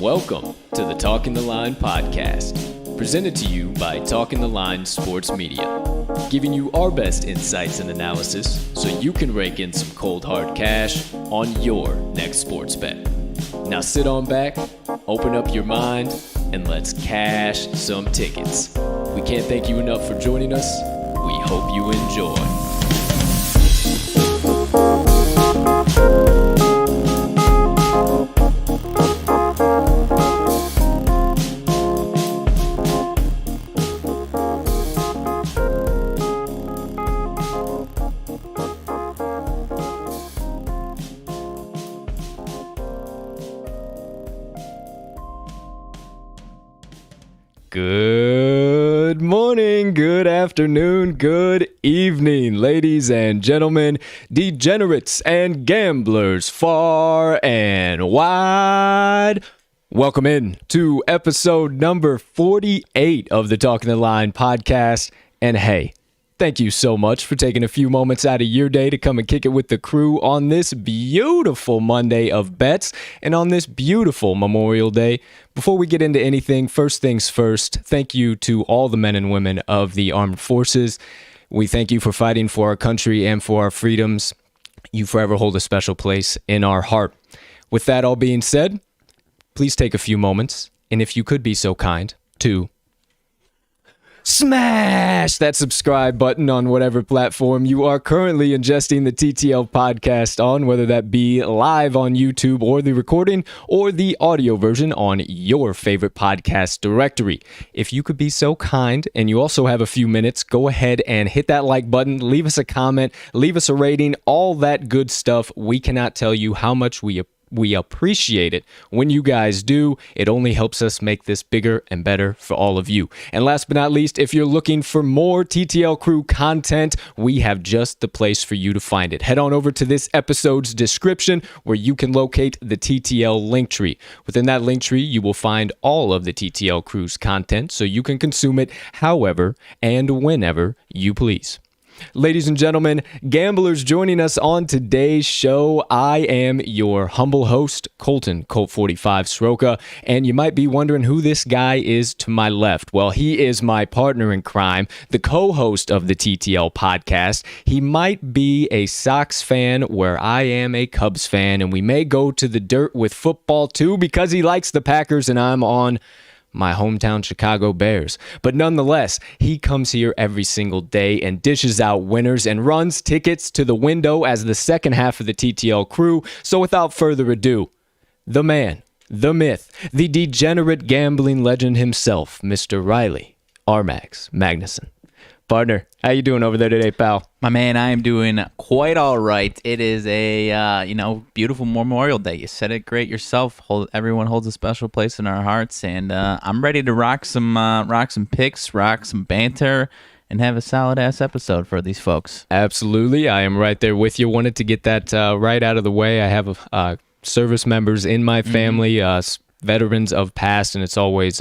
Welcome to the Talking the Line podcast, presented to you by Talking the Line Sports Media, giving you our best insights and analysis so you can rake in some cold hard cash on your next sports bet. Now sit on back, open up your mind, and let's cash some tickets. We can't thank you enough for joining us. We hope you enjoy. Good morning, good afternoon, good evening, ladies and gentlemen, degenerates and gamblers far and wide. Welcome in to episode number 48 of the Talking the Line podcast. And hey, thank you so much for taking a few moments out of your day to come and kick it with the crew on this beautiful Monday of bets and on this beautiful Memorial Day. Before we get into anything, first things first, thank you to all the men and women of the armed forces. We thank you for fighting for our country and for our freedoms. You forever hold a special place in our heart. With that all being said, please take a few moments, and if you could be so kind, to smash that subscribe button on whatever platform you are currently ingesting the TTL podcast on, whether that be live on YouTube or the recording or the audio version on your favorite podcast directory. If you could be so kind and you also have a few minutes, go ahead and hit that like button, leave us a comment, leave us a rating, all that good stuff. We cannot tell you how much we appreciate it when you guys do. It only helps us make this bigger and better for all of you. And last but not least, if you're looking for more TTL Crew content, we have just the place for you to find it. Head on over to this episode's description where you can locate the TTL link tree. Within that link tree, you will find all of the TTL Crew's content so you can consume it however and whenever you please. Ladies and gentlemen, gamblers joining us on today's show, I am your humble host, Colt 45 Sroka, and you might be wondering who this guy is to my left. Well, he is my partner in crime, the co-host of the TTL podcast. He might be a Sox fan where I am a Cubs fan, and we may go to the dirt with football too because he likes the Packers and I'm on my hometown Chicago Bears. But nonetheless, he comes here every single day and dishes out winners and runs tickets to the window as the second half of the TTL crew. So without further ado, the man, the myth, the degenerate gambling legend himself, Mr. Riley RMags Magnuson. Partner, how you doing over there today, pal? My man, I am doing quite all right. It is a beautiful Memorial Day. You said it great yourself. Everyone holds a special place in our hearts, and I'm ready to rock some picks, rock some banter, and have a solid ass episode for these folks. Absolutely, I am right there with you. Wanted to get that right out of the way. I have service members in my family. Veterans of past, and it's always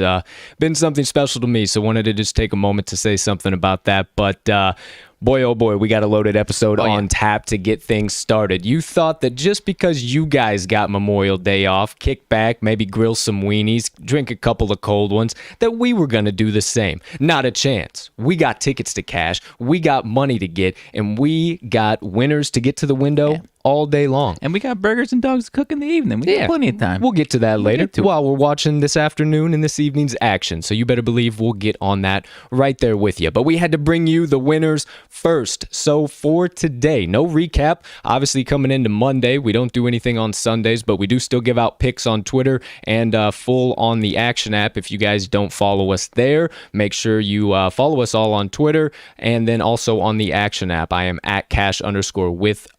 been something special to me, so wanted to just take a moment to say something about that. But boy, oh boy, we got a loaded episode on tap to get things started. You thought that just because you guys got Memorial Day off, kick back, maybe grill some weenies, drink a couple of cold ones, that we were going to do the same. Not a chance. We got tickets to cash, we got money to get, and we got winners to get to the window all day long. And we got burgers and dogs to cook in the evening. We got plenty of time. We'll get to that later while we're watching this afternoon and this evening's action. So you better believe we'll get on that right there with you. But we had to bring you the winners first. So for today, no recap. Obviously coming into Monday, we don't do anything on Sundays, but we do still give out picks on Twitter and full on the Action app. If you guys don't follow us there, make sure you follow us all on Twitter and then also on the Action app. I am at cash_with_Colt,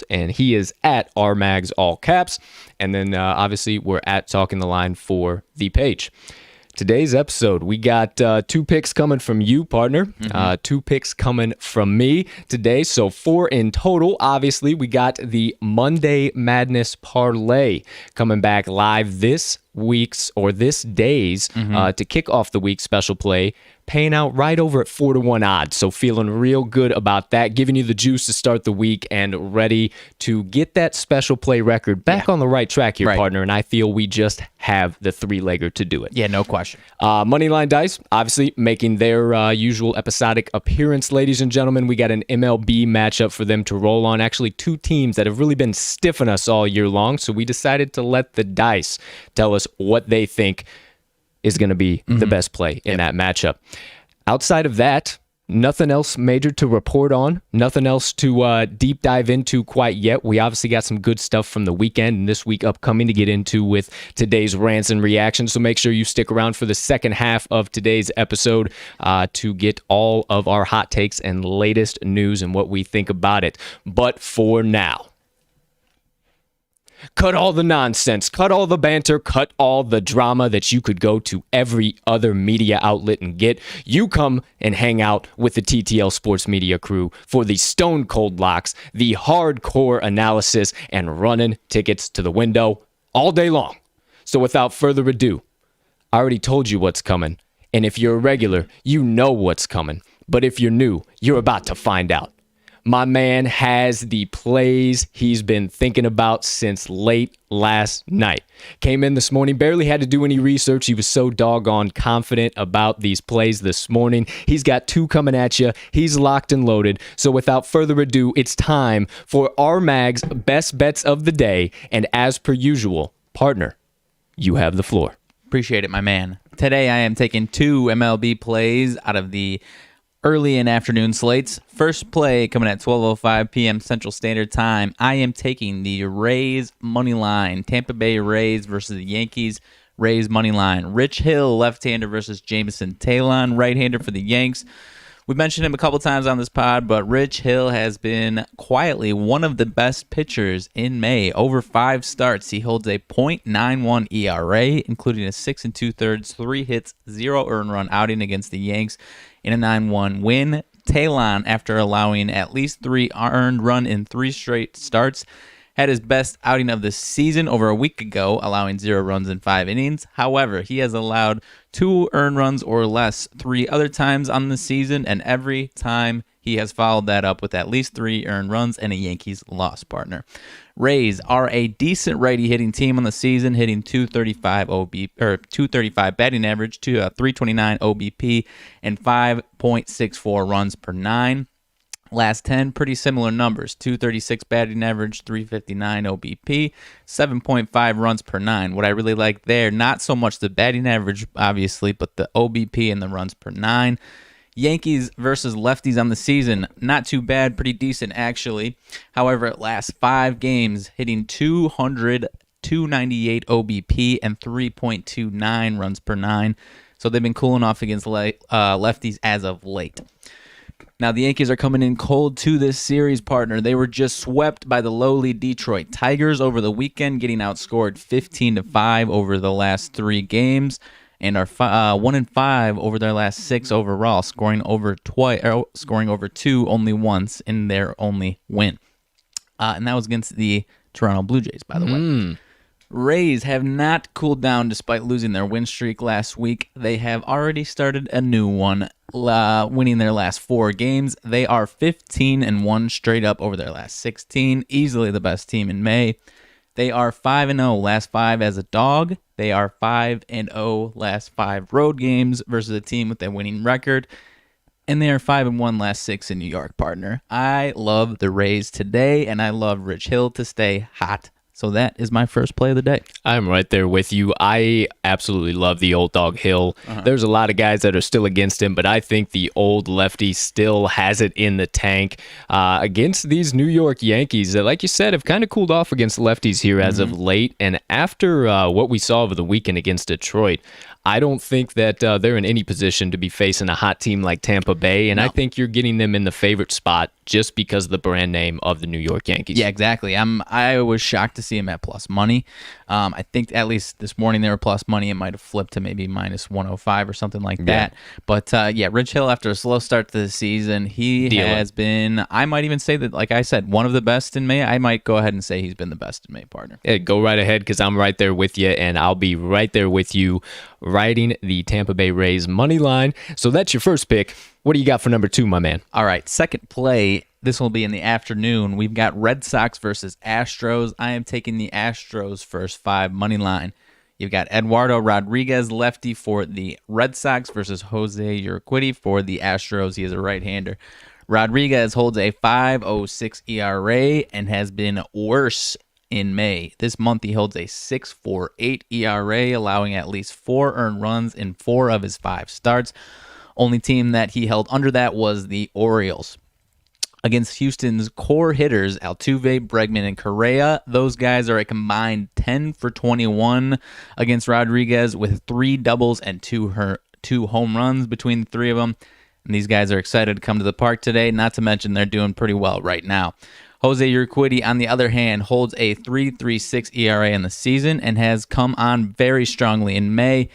and he is at RMags all caps. And then obviously we're at Talking the Line for the page. Today's episode, we got 2 picks coming from you, partner. 2 picks coming from me today. So 4 in total. Obviously, we got the Monday Madness Parlay coming back live this day's to kick off the week's special play paying out right over at 4-1 odds. So feeling real good about that, giving you the juice to start the week and ready to get that special play record back on the right track here, partner. And I feel we just have the three-legger to do it. Yeah, no question. Moneyline Dice, obviously making their usual episodic appearance, ladies and gentlemen. We got an MLB matchup for them to roll on. Actually, two teams that have really been stiffing us all year long. So we decided to let the dice tell us what they think is going to be the best play in that matchup. Outside of that, nothing else major to report on. Nothing else to deep dive into quite yet. We obviously got some good stuff from the weekend and this week upcoming to get into with today's Rants and Reactions. So make sure you stick around for the second half of today's episode to get all of our hot takes and latest news and what we think about it. But for now, cut all the nonsense, cut all the banter, cut all the drama that you could go to every other media outlet and get. You come and hang out with the TTL Sports Media crew for the stone cold locks, the hardcore analysis, and running tickets to the window all day long. So without further ado, I already told you what's coming. And if you're a regular, you know what's coming. But if you're new, you're about to find out. My man has the plays he's been thinking about since late last night. Came in this morning, barely had to do any research. He was so doggone confident about these plays this morning. He's got two coming at you. He's locked and loaded. So without further ado, it's time for RMags' best bets of the day. And as per usual, partner, you have the floor. Appreciate it, my man. Today I am taking two MLB plays out of the early and afternoon slates. First play coming at 12:05 p.m. Central Standard Time. I am taking the Rays money line. Tampa Bay Rays versus the Yankees. Rays money line. Rich Hill, left-hander versus Jameson Taillon, right-hander for the Yanks. We've mentioned him a couple times on this pod, but Rich Hill has been quietly one of the best pitchers in May. Over 5 starts, he holds a .91 ERA, including a 6 2/3, 3 hits, 0 earned run outing against the Yanks in a 9-1 win. Taillon, after allowing at least 3 earned run in 3 straight starts, had his best outing of the season over a week ago, allowing 0 runs in 5 innings. However, he has allowed 2 earned runs or less 3 other times on the season, and every time he has followed that up with at least 3 earned runs and a Yankees loss, partner. Rays are a decent righty hitting team on the season, hitting 235 batting average to 329 OBP and 5.64 runs per 9. Last 10, pretty similar numbers. 236 batting average, 359 OBP, 7.5 runs per 9. What I really like there, not so much the batting average, obviously, but the OBP and the runs per 9. Yankees versus lefties on the season, not too bad, pretty decent actually. However, last 5 games, hitting 200, 298 OBP and 3.29 runs per 9. So they've been cooling off against lefties as of late. Now, the Yankees are coming in cold to this series, partner. They were just swept by the lowly Detroit Tigers over the weekend, getting outscored 15-5 over the last 3 games, and are 1-5 over their last 6 overall, scoring over 2 only once in their only win. And that was against the Toronto Blue Jays, by the way. Rays have not cooled down despite losing their win streak last week. They have already started a new one, winning their last 4 games. They are 15-1 straight up over their last 16, easily the best team in May. They are 5-0 last 5 as a dog. They are 5-0 last 5 road games versus a team with a winning record. And they are 5-1 last 6 in New York, partner. I love the Rays today, and I love Rich Hill to stay hot. So that is my first play of the day. I'm right there with you. I absolutely love the old dog Hill. There's a lot of guys that are still against him, but I think the old lefty still has it in the tank against these New York Yankees that, like you said, have kind of cooled off against lefties here as of late. And after what we saw over the weekend against Detroit, I don't think that they're in any position to be facing a hot team like Tampa Bay, and I think you're getting them in the favorite spot just because of the brand name of the New York Yankees. Yeah, exactly. I was shocked to see him at plus money. I think at least this morning they were plus money. It might have flipped to maybe minus 105 or something like that. But yeah, Rich Hill, after a slow start to the season, he has been, I might even say that, like I said, one of the best in May. I might go ahead and say he's been the best in May, partner. Yeah, go right ahead because I'm right there with you, and I'll be right there with you riding the Tampa Bay Rays money line. So that's your first pick. What do you got for number 2, my man? All right, second play. This will be in the afternoon. We've got Red Sox versus Astros. I am taking the Astros first 5 money line. You've got Eduardo Rodriguez, lefty, for the Red Sox versus Jose Urquidy for the Astros. He is a right-hander. Rodriguez holds a 5.06 ERA and has been worse in May. This month he holds a 6.48 ERA, allowing at least 4 earned runs in 4 of his 5 starts. Only team that he held under that was the Orioles. Against Houston's core hitters, Altuve, Bregman, and Correa, those guys are a combined 10 for 21 against Rodriguez with 3 doubles and 2 home runs between the 3 of them. And these guys are excited to come to the park today, not to mention they're doing pretty well right now. Jose Urquidy, on the other hand, holds a 3.36 ERA in the season and has come on very strongly in May.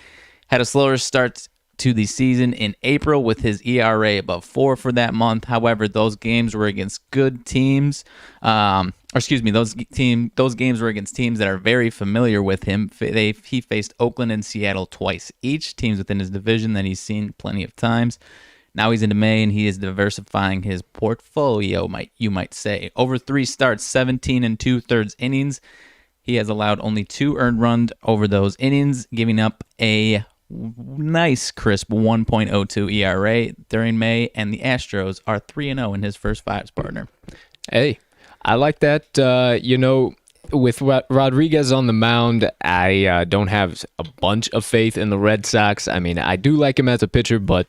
Had a slower start to the season in April with his ERA above 4 for that month. However, those games were against good teams. Those games were against teams that are very familiar with him. He faced Oakland and Seattle twice each, teams within his division that he's seen plenty of times. Now he's into May, and he is diversifying his portfolio, you might say. Over 3 starts, 17 and 2/3 innings. He has allowed only 2 earned runs over those innings, giving up a nice crisp 1.02 ERA during May, and the Astros are 3-0 in his first 5's, partner. Hey, I like that. With Rodriguez on the mound, I don't have a bunch of faith in the Red Sox. I mean, I do like him as a pitcher, but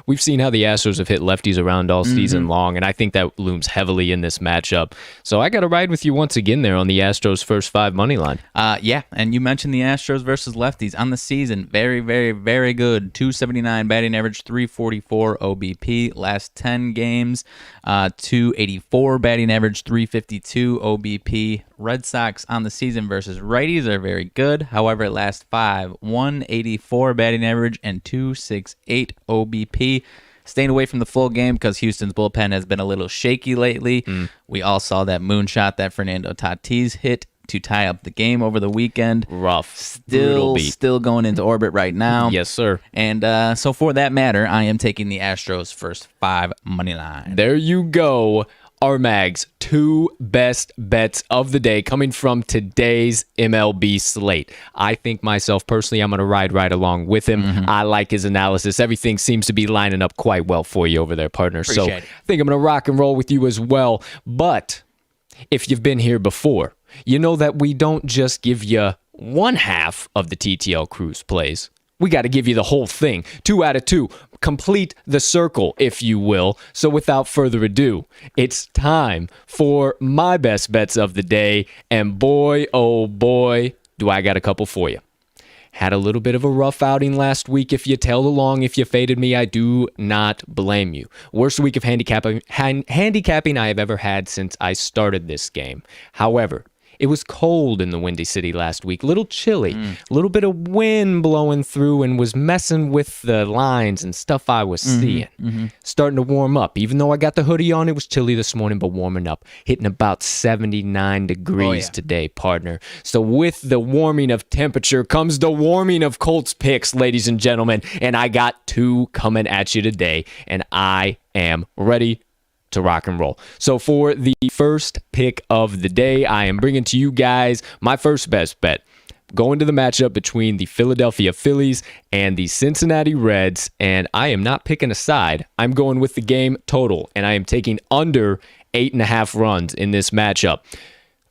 we've seen how the Astros have hit lefties around all season long, and I think that looms heavily in this matchup. So I got to ride with you once again there on the Astros first 5 money line. Yeah, and you mentioned the Astros versus lefties on the season. Very, very, very good. 279 batting average, 344 OBP. Last 10 games, 284 batting average, 352 OBP. Red Sox on the season versus righties are very good. However, last 5, 184 batting average and 268 OBP. Staying away from the full game because Houston's bullpen has been a little shaky lately. We all saw that moonshot that Fernando Tatis hit to tie up the game over the weekend. Rough. Still going into orbit right now. Yes, sir. And so for that matter, I am taking the Astros first 5 money line. There you go. RMags, 2 best bets of the day coming from today's MLB slate. I think myself personally, I'm going to ride right along with him. I like his analysis. Everything seems to be lining up quite well for you over there, partner. Appreciate it. I think I'm going to rock and roll with you as well. But if you've been here before, you know that we don't just give you one half of the TTL Cruise plays. We got to give you the whole thing. 2 out of 2. Complete the circle, if you will. So without further ado, it's time for my best bets of the day. And boy, oh boy, do I got a couple for you. Had a little bit of a rough outing last week. If you tailed along, if you faded me, I do not blame you. Worst week of handicapping I have ever had since I started this game. However, it was cold in the Windy City last week, a little chilly, a little bit of wind blowing through and was messing with the lines and stuff I was seeing. Starting to warm up. Even though I got the hoodie on, it was chilly this morning, but warming up. Hitting about 79 degrees today, partner. So with the warming of temperature comes the warming of Colts picks, ladies and gentlemen. And I got 2 coming at you today, and I am ready to rock and roll. So for the first pick of the day, I am bringing to you guys my first best bet. Going to the matchup between the Philadelphia Phillies and the Cincinnati Reds, and I am not picking a side. I'm going with the game total, and I am taking under 8.5 runs in this matchup.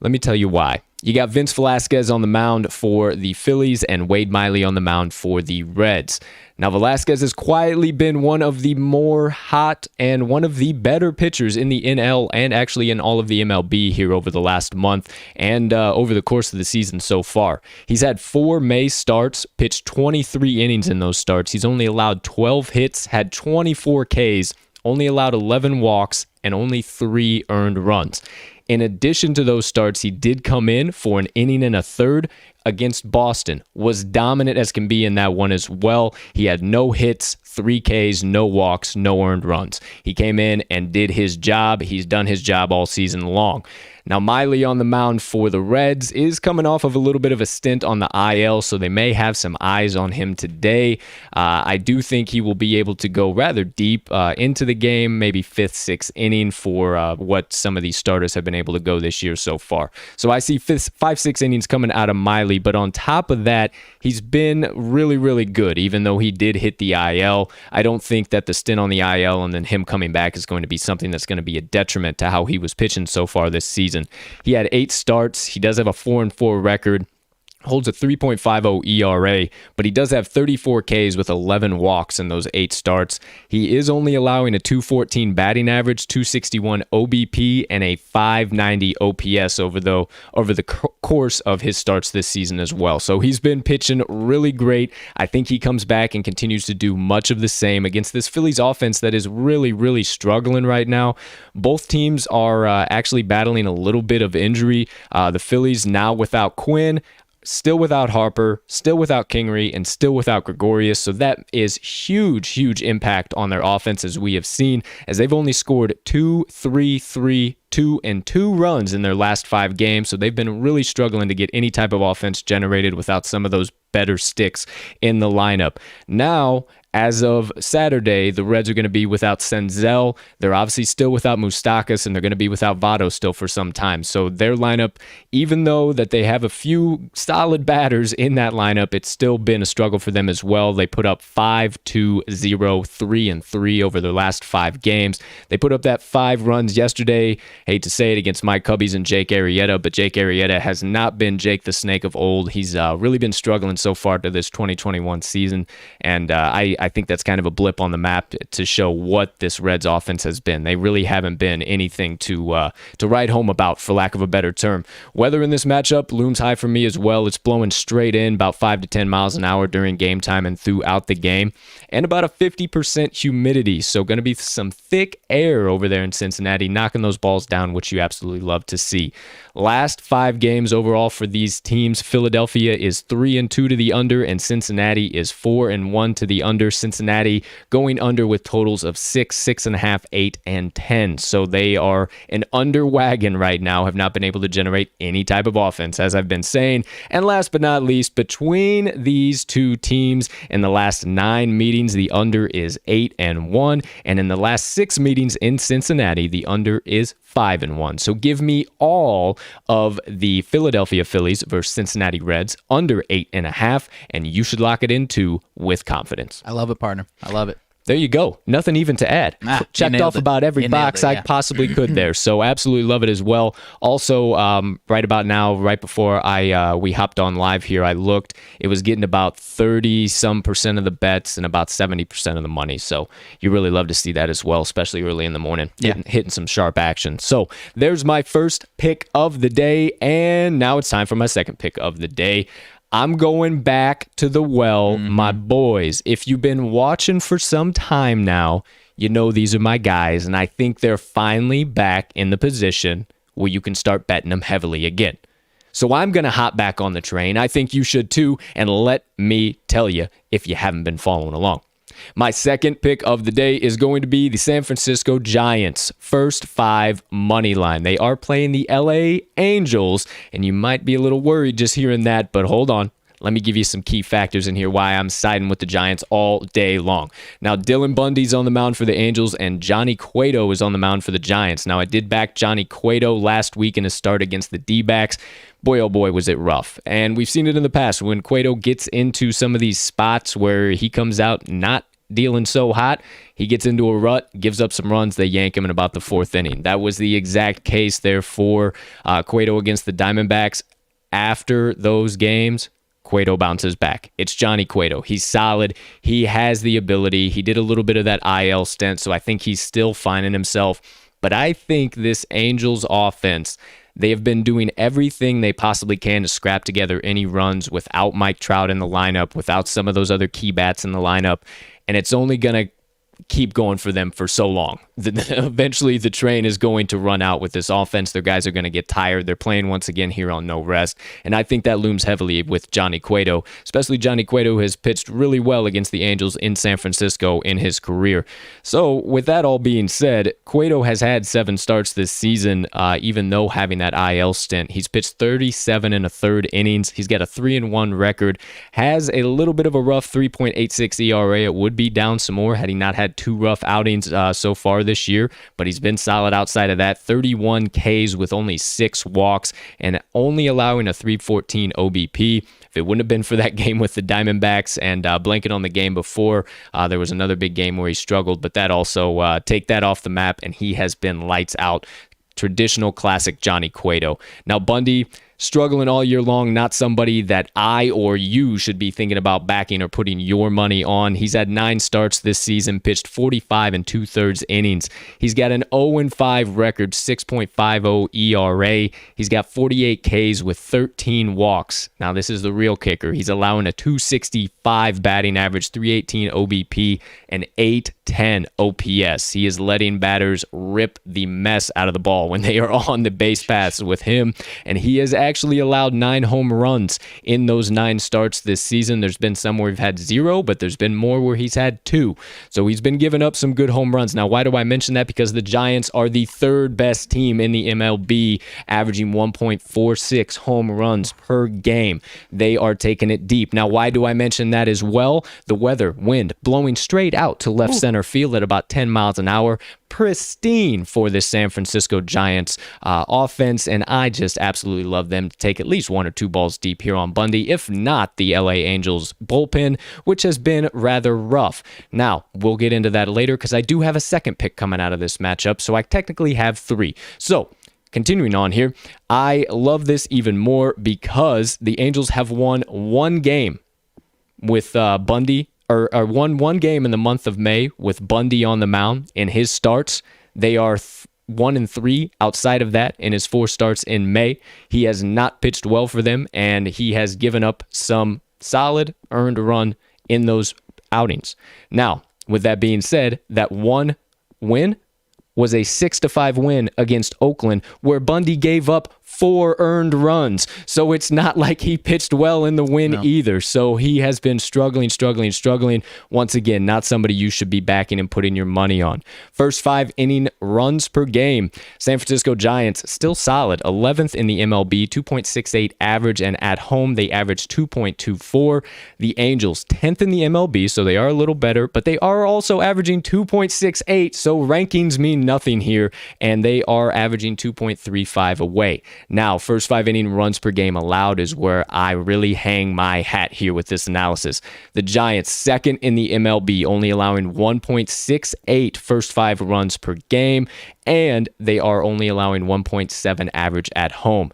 Let me tell you why. You got Vince Velasquez on the mound for the Phillies and Wade Miley on the mound for the Reds. Now, Velasquez has quietly been one of the more hot and one of the better pitchers in the NL and actually in all of the MLB here over the last month and over the course of the season so far. He's had 4 May starts, pitched 23 innings in those starts. He's only allowed 12 hits, had 24 Ks, only allowed 11 walks, and only 3 earned runs. In addition to those starts, he did come in for an inning and a third against Boston, was dominant as can be in that one as well. He had no hits, 3 Ks, no walks, no earned runs. He came in and did his job. He's done his job all season long. Now, Miley on the mound for the Reds is coming off of a little bit of a stint on the IL, so they may have some eyes on him today. I do think he will be able to go rather deep into the game, maybe 5th, 6th inning for what some of these starters have been able to go this year so far. So I see 5, 6 innings coming out of Miley, but on top of that, he's been really, really good, even though he did hit the IL. I don't think that the stint on the IL and then him coming back is going to be something that's going to be a detriment to how he was pitching so far this season. He had 8 starts. He does have a 4-4 record. Holds a 3.50 ERA, but he does have 34 Ks with 11 walks in those 8 starts. He is only allowing a 214 batting average, 261 OBP, and a 590 OPS over the course of his starts this season as well. So he's been pitching really great. I think he comes back and continues to do much of the same against this Phillies offense that is really, really struggling right now. Both teams are actually battling a little bit of injury. The Phillies now without Quinn, still without Harper, still without Kingery, and still without Gregorius. So that is huge impact on their offense, as we have seen, as they've only scored 2, 3, 3, 2, and 2 runs in their last 5 games. So they've been really struggling to get any type of offense generated without some of those better sticks in the lineup. Now, as of Saturday, the Reds are going to be without Senzel. They're obviously still without Moustakas, and they're going to be without Votto still for some time. So their lineup, even though that they have a few solid batters in that lineup, it's still been a struggle for them as well. They put up 5-2-0, 3-3 over their last 5 games. They put up that 5 runs yesterday. Hate to say it, against Mike Cubbies and Jake Arrieta, but Jake Arrieta has not been Jake the Snake of old. He's really been struggling so far to this 2021 season, and I think that's kind of a blip on the map to show what this Reds offense has been. They really haven't been anything to write home about, for lack of a better term. Weather in this matchup looms high for me as well. It's blowing straight in about 5 to 10 miles an hour during game time and throughout the game, and about a 50% humidity. So going to be some thick air over there in Cincinnati, knocking those balls down, which you absolutely love to see. Last 5 games overall for these teams, Philadelphia is 3-2 to the under, and Cincinnati is 4-1 to the under. Cincinnati going under with totals of 6, 6.5, 8, and 10. So they are an under wagon right now, have not been able to generate any type of offense, as I've been saying. And last but not least, between these two teams, in the last 9 meetings, the under is 8-1. And in the last 6 meetings in Cincinnati, the under is 5-1. So give me all of the Philadelphia Phillies versus Cincinnati Reds under 8.5, and you should lock it into with confidence. I love it, partner. I love it. There you go. Nothing even to add. Checked off about every box I possibly could there. So absolutely love it as well. Also, right about now, right before we hopped on live here, I looked. It was getting about 30-some% of the bets and about 70% of the money. So you really love to see that as well, especially early in the morning, hitting some sharp action. So there's my first pick of the day, and now it's time for my second pick of the day. I'm going back to the well, my boys. If you've been watching for some time now, you know these are my guys, and I think they're finally back in the position where you can start betting them heavily again. So I'm going to hop back on the train. I think you should too, and let me tell you if you haven't been following along. My second pick of the day is going to be the San Francisco Giants, first 5 money line. They are playing the LA Angels, and you might be a little worried just hearing that, but hold on. Let me give you some key factors in here why I'm siding with the Giants all day long. Now, Dylan Bundy's on the mound for the Angels, and Johnny Cueto is on the mound for the Giants. Now, I did back Johnny Cueto last week in a start against the D-backs. Boy, oh boy, was it rough. And we've seen it in the past. When Cueto gets into some of these spots where he comes out not dealing so hot, he gets into a rut, gives up some runs, they yank him in about the 4th inning. That was the exact case there for Cueto against the Diamondbacks. After those games, Cueto bounces back. It's Johnny Cueto. He's solid. He has the ability. He did a little bit of that IL stint, so I think he's still finding himself. But I think this Angels offense, they have been doing everything they possibly can to scrap together any runs without Mike Trout in the lineup, without some of those other key bats in the lineup. And it's only going to keep going for them for so long. Eventually, the train is going to run out with this offense. Their guys are going to get tired. They're playing once again here on no rest, and I think that looms heavily with Johnny Cueto, especially Johnny Cueto has pitched really well against the Angels in San Francisco in his career. So with that all being said, Cueto has had 7 starts this season, even though having that IL stint. He's pitched 37 and a third innings. He's got a 3-1 record, has a little bit of a rough 3.86 ERA. It would be down some more had he not had 2 rough outings so far this year, but he's been solid outside of that. 31 Ks with only 6 walks and only allowing a 314 OBP. If it wouldn't have been for that game with the Diamondbacks and blanket on the game before, there was another big game where he struggled, but that also take that off the map, and he has been lights out. Traditional classic Johnny Cueto. Now Bundy, struggling all year long, not somebody that I or you should be thinking about backing or putting your money on. He's had 9 starts this season, pitched 45 and 2/3 innings. He's got an 0-5 record, 6.50 ERA. He's got 48 Ks with 13 walks. Now this is the real kicker. He's allowing a 265 batting average, 318 OBP, and 810 OPS. He is letting batters rip the mess out of the ball when they are on the base paths with him, and he is actually allowed 9 home runs in those 9 starts this season. There's been some where we've had 0, but there's been more where he's had 2. So he's been giving up some good home runs. Now, why do I mention that? Because the Giants are the 3rd best team in the MLB, averaging 1.46 home runs per game. They are taking it deep. Now, why do I mention that as well? The weather, wind, blowing straight out to left center field at about 10 miles an hour. Pristine for this San Francisco Giants offense, and I just absolutely love them to take at least 1 or 2 balls deep here on Bundy, if not the LA Angels bullpen, which has been rather rough. Now, we'll get into that later because I do have a second pick coming out of this matchup, so I technically have 3. So, continuing on here, I love this even more because the Angels have won 1 game with Bundy, or won 1 game in the month of May with Bundy on the mound in his starts. They are 1-3 outside of that in his 4 starts in May. He has not pitched well for them, and he has given up some solid earned run in those outings. Now, with that being said, that 1 win was a 6-5 win against Oakland, where Bundy gave up 4 earned runs. So it's not like he pitched well in the win either. So he has been struggling. Once again, not somebody you should be backing and putting your money on. First 5 inning runs per game. San Francisco Giants still solid, 11th in the MLB, 2.68 average, and at home they average 2.24. The Angels 10th in the MLB, so they are a little better, but they are also averaging 2.68. So rankings mean nothing here, and they are averaging 2.35 away. Now, first 5 inning runs per game allowed is where I really hang my hat here with this analysis. The Giants, 2nd in the MLB, only allowing 1.68 first 5 runs per game, and they are only allowing 1.7 average at home.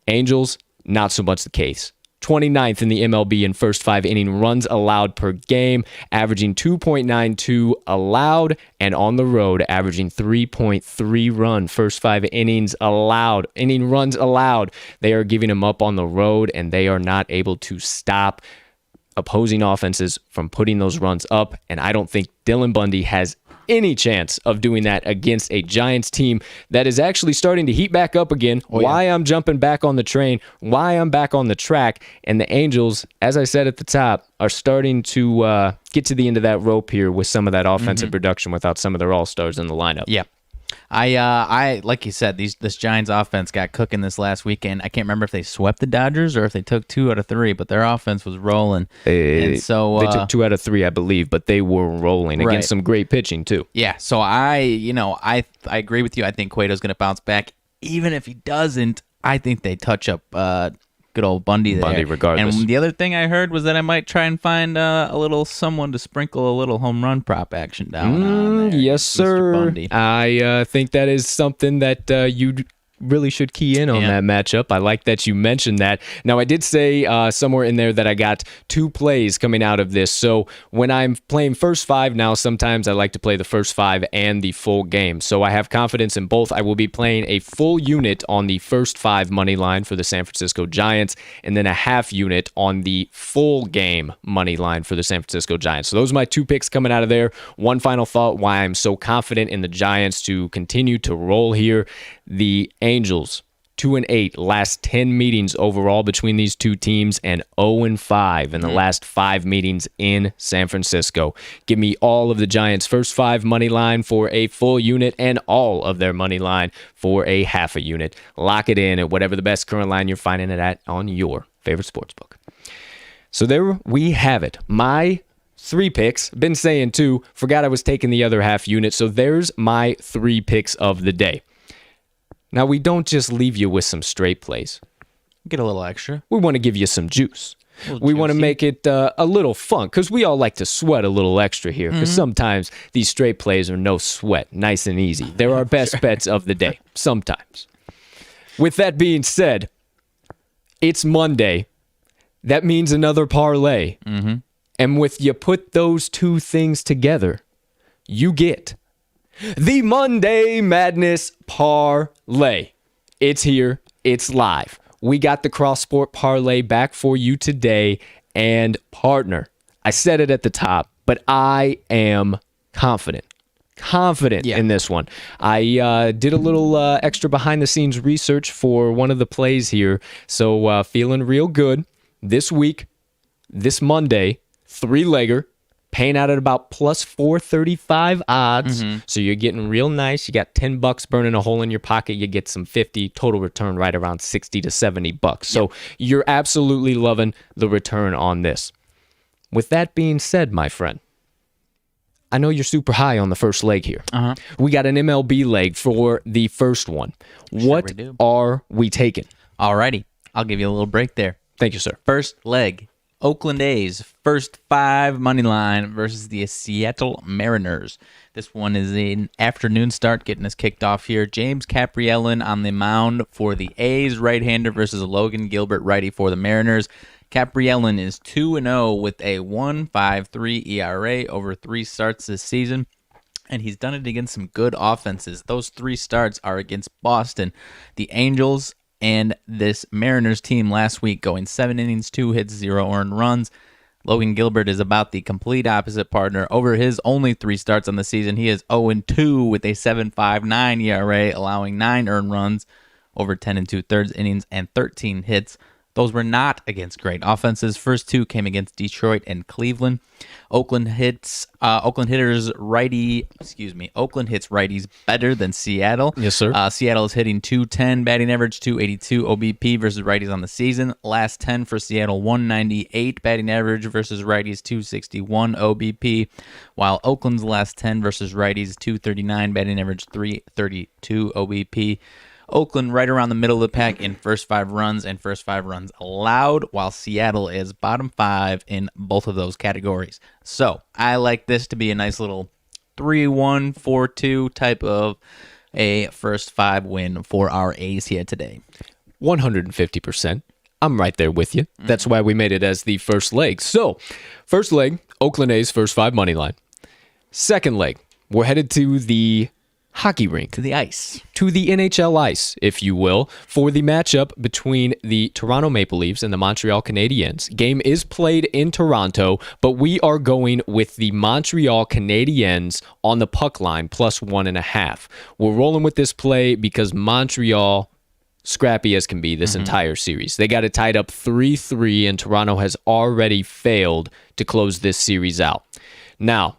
Angels, not so much the case. 29th in the MLB in first 5 inning runs allowed per game, averaging 2.92 allowed, and on the road averaging 3.3 run first 5 innings allowed. Inning runs allowed. They are giving them up on the road, and they are not able to stop opposing offenses from putting those runs up, and I don't think Dylan Bundy has any chance of doing that against a Giants team that is actually starting to heat back up again. Why I'm jumping back on the train, why I'm back on the track, and the Angels, as I said at the top, are starting to get to the end of that rope here with some of that offensive production without some of their all-stars in the lineup. Yeah. I like you said, this Giants offense got cooking this last weekend. I can't remember if they swept the Dodgers or if they took 2 out of 3, but their offense was rolling. And so they took 2 out of 3, I believe, but they were rolling against some great pitching too. Yeah, so I agree with you. I think Cueto's going to bounce back. Even if he doesn't, I think they touch up good old Bundy there. Bundy regardless. And the other thing I heard was that I might try and find a little someone to sprinkle a little home run prop action down on there. Yes, sir. Mr. Bundy. I think that is something that you really should key in on that matchup. I like that you mentioned that. Now, I did say somewhere in there that I got 2 plays coming out of this. So when I'm playing first 5 now, sometimes I like to play the first 5 and the full game. So I have confidence in both. I will be playing a full unit on the first 5 money line for the San Francisco Giants, and then a half unit on the full game money line for the San Francisco Giants. So those are my 2 picks coming out of there. One final thought why I'm so confident in the Giants to continue to roll here. The Angels, 2-8 last 10 meetings overall between these 2 teams, and 0-5 in the last 5 meetings in San Francisco. Give me all of the Giants' first 5 money line for a full unit and all of their money line for a half a unit. Lock it in at whatever the best current line you're finding it at on your favorite sportsbook. So there we have it. My 3 picks. Been saying 2. Forgot I was taking the other half unit. So there's my 3 picks of the day. Now, we don't just leave you with some straight plays. Get a little extra. We want to give you some juice. We want to make it a little fun, because we all like to sweat a little extra here, because sometimes these straight plays are no sweat, nice and easy. They're our best bets of the day, sometimes. With that being said, it's Monday. That means another parlay. And with you put those 2 things together, you get the Monday Madness Parlay. It's here. It's live. We got the cross-sport parlay back for you today. And partner, I said it at the top, but I am confident in this one. I did a little extra behind-the-scenes research for one of the plays here. So feeling real good. This week, this Monday, 3-legger. Paying out at about plus 435 odds. So you're getting real nice. You got $10 burning a hole in your pocket. You get some 50 total return right around 60 to 70 bucks. So you're absolutely loving the return on this. With that being said, my friend, I know you're super high on the first leg here. We got an MLB leg for the first one. What are we taking? Alrighty. I'll give you a little break there. Thank you, sir. First leg. Oakland A's, first 5 money line versus the Seattle Mariners. This one is an afternoon start, getting us kicked off here. James Caprielin on the mound for the A's, right-hander versus Logan Gilbert, righty for the Mariners. Caprielin is 2-0 with a 1.53 ERA over 3 starts this season, and he's done it against some good offenses. Those 3 starts are against Boston, the Angels, and this Mariners team last week, going 7 innings, 2 hits, 0 earned runs. Logan Gilbert is about the complete opposite partner. Over his only 3 starts on the season, he is 0-2 with a 7.59 ERA, allowing 9 earned runs over 10 2/3 innings and 13 hits. Those were not against great offenses. First 2 came against Detroit and Cleveland. Oakland hits righties better than Seattle. Yes, sir. Seattle is hitting 210 batting average, 282 OBP versus righties on the season. Last 10 for Seattle, 198 batting average versus righties, 261 OBP. While Oakland's last 10 versus righties, 239 batting average, 332 OBP. Oakland right around the middle of the pack in first 5 runs and first 5 runs allowed, while Seattle is bottom 5 in both of those categories. So I like this to be a nice little 3-1, 4-2 type of a first 5 win for our A's here today. 150%. I'm right there with you. That's why we made it as the first leg. So, first leg, Oakland A's first 5 money line. Second leg, we're headed to the hockey rink. To the ice. To the NHL ice, if you will, for the matchup between the Toronto Maple Leafs and the Montreal Canadiens. Game is played in Toronto, but we are going with the Montreal Canadiens on the puck line, plus 1.5. We're rolling with this play because Montreal, scrappy as can be this entire series. They got it tied up 3-3, and Toronto has already failed to close this series out. Now,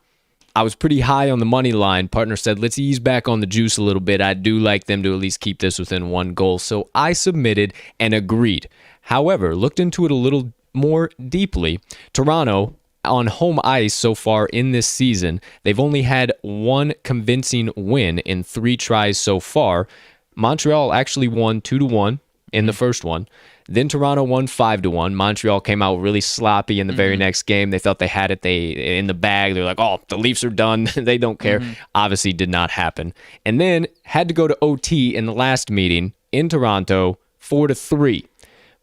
I was pretty high on the money line. Partner said, let's ease back on the juice a little bit. I do like them to at least keep this within 1 goal. So I submitted and agreed. However, looked into it a little more deeply. Toronto, on home ice so far in this season, they've only had 1 convincing win in 3 tries so far. Montreal actually won 2-1 in the first one. Then Toronto won 5-1. Montreal came out really sloppy in the very next game. They thought they had it in the bag. They're like, oh, the Leafs are done. They don't care. Obviously did not happen. And then had to go to OT in the last meeting. in Toronto, 4-3.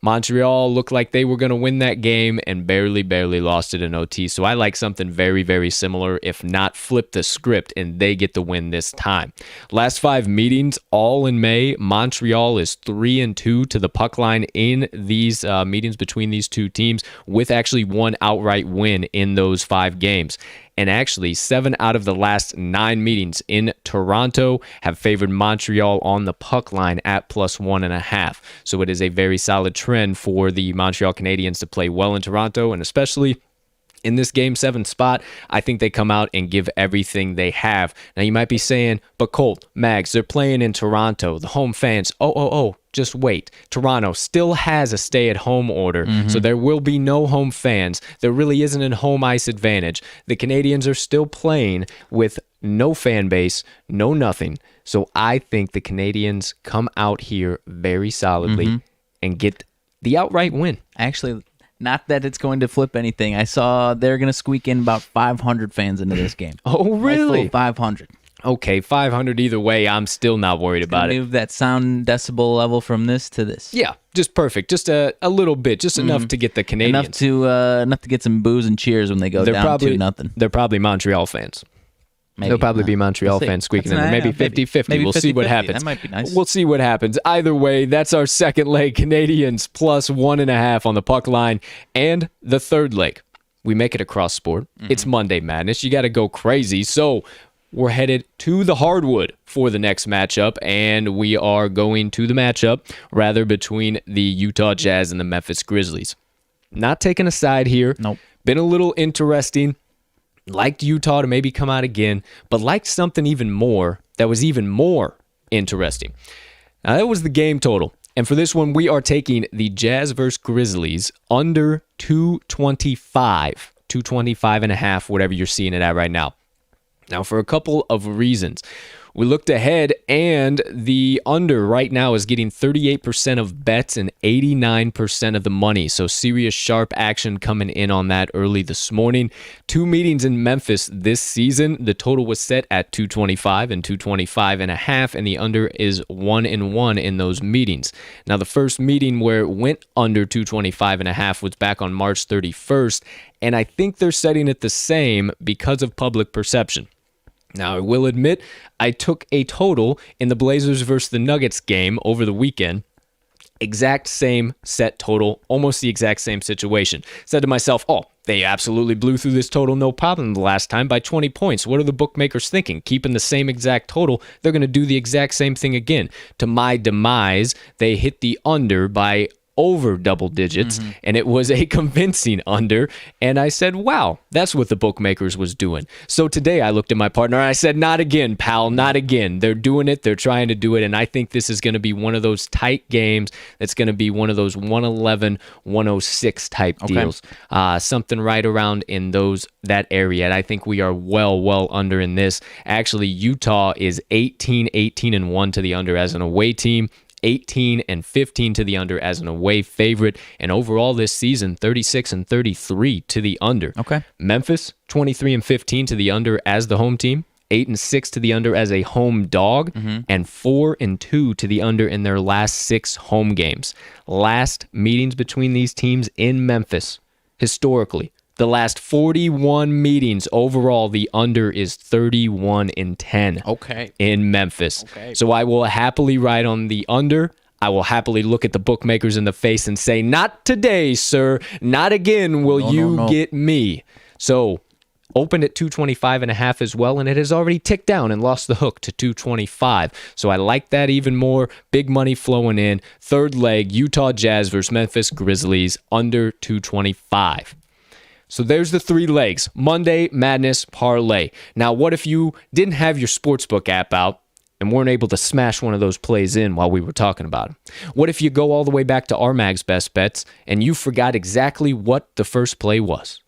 Montreal looked like they were going to win that game and barely lost it in OT. So I like something very, very similar, if not flip the script, and they get the win this time. Last 5 meetings, all in May. Montreal is 3-2 to the puck line in these meetings between these two teams, with actually one outright win in those 5 games. And actually, 7 out of the last 9 meetings in Toronto have favored Montreal on the puck line at +1.5. So it is a very solid trend for the Montreal Canadiens to play well in Toronto, and especially in this Game 7 spot, I think they come out and give everything they have. Now, you might be saying, but Colt, Mags, they're playing in Toronto. The home fans, just wait. Toronto still has a stay-at-home order, so there will be no home fans. There really isn't a home ice advantage. The Canadiens are still playing with no fan base, no nothing. So I think the Canadiens come out here very solidly and get the outright win. Actually, not that it's going to flip anything. I saw they're going to squeak in about 500 fans into this game. Oh, really? Nice little 500. Okay, 500 either way. I'm still not worried about it. Move that sound decibel level from this to this. Yeah, just perfect. Just a little bit, just enough to get the Canadiens. Enough to get some boos and cheers when they go down 2-0. They're probably Montreal fans. Maybe. There'll probably be Montreal fans squeaking in there. Maybe 50-50. We'll see what happens. That might be nice. We'll see what happens. Either way, that's our second leg. Canadiens +1.5 on the puck line. And the third leg, we make it a cross sport. It's Monday Madness. You got to go crazy. So we're headed to the hardwood for the next matchup, and we are going to the matchup, rather, between the Utah Jazz and the Memphis Grizzlies. Not taking a side here. Nope. Been a little interesting. Liked Utah to maybe come out again, but liked something even more that was even more interesting. Now, that was the game total. And for this one, we are taking the Jazz versus Grizzlies under 225, 225.5, whatever you're seeing it at right now. Now, for a couple of reasons. We looked ahead, and the under right now is getting 38% of bets and 89% of the money. So serious sharp action coming in on that early this morning. 2 meetings in Memphis this season. The total was set at 225 and 225.5, and the under is 1-1 in those meetings. Now, the first meeting where it went under 225.5 was back on March 31st, and I think they're setting it the same because of public perception. Now, I will admit, I took a total in the Blazers versus the Nuggets game over the weekend. Exact same set total, almost the exact same situation. Said to myself, they absolutely blew through this total, no problem, the last time by 20 points. What are the bookmakers thinking? Keeping the same exact total, they're going to do the exact same thing again. To my demise, they hit the under by over double digits, and it was a convincing under, and I said, wow, that's what the bookmakers was doing. So today I looked at my partner and I said, not again, pal, not again. They're doing it, they're trying to do it, and I think this is going to be one of those tight games that's going to be one of those 111, 106 type deals. Something right around in that area, and I think we are well under in this. Actually, Utah is 18-1 to the under as an away team, 18-15 to the under as an away favorite, and overall this season 36-33 to the under. Okay. Memphis 23-15 to the under as the home team, 8-6 to the under as a home dog, and 4-2 to the under in their last 6 home games. Last meetings between these teams in Memphis, historically, the last 41 meetings overall, the under is 31-10 in Memphis. So I will happily ride on the under. I will happily look at the bookmakers in the face and say, not today, sir. Not again will you get me. So opened at 225.5 as well, and it has already ticked down and lost the hook to 225. So I like that even more. Big money flowing in. Third leg, Utah Jazz versus Memphis Grizzlies, under 225. So there's the 3 legs. Monday Madness Parlay. Now, what if you didn't have your sportsbook app out and weren't able to smash one of those plays in while we were talking about them? What if you go all the way back to RMags Best Bets and you forgot exactly what the first play was?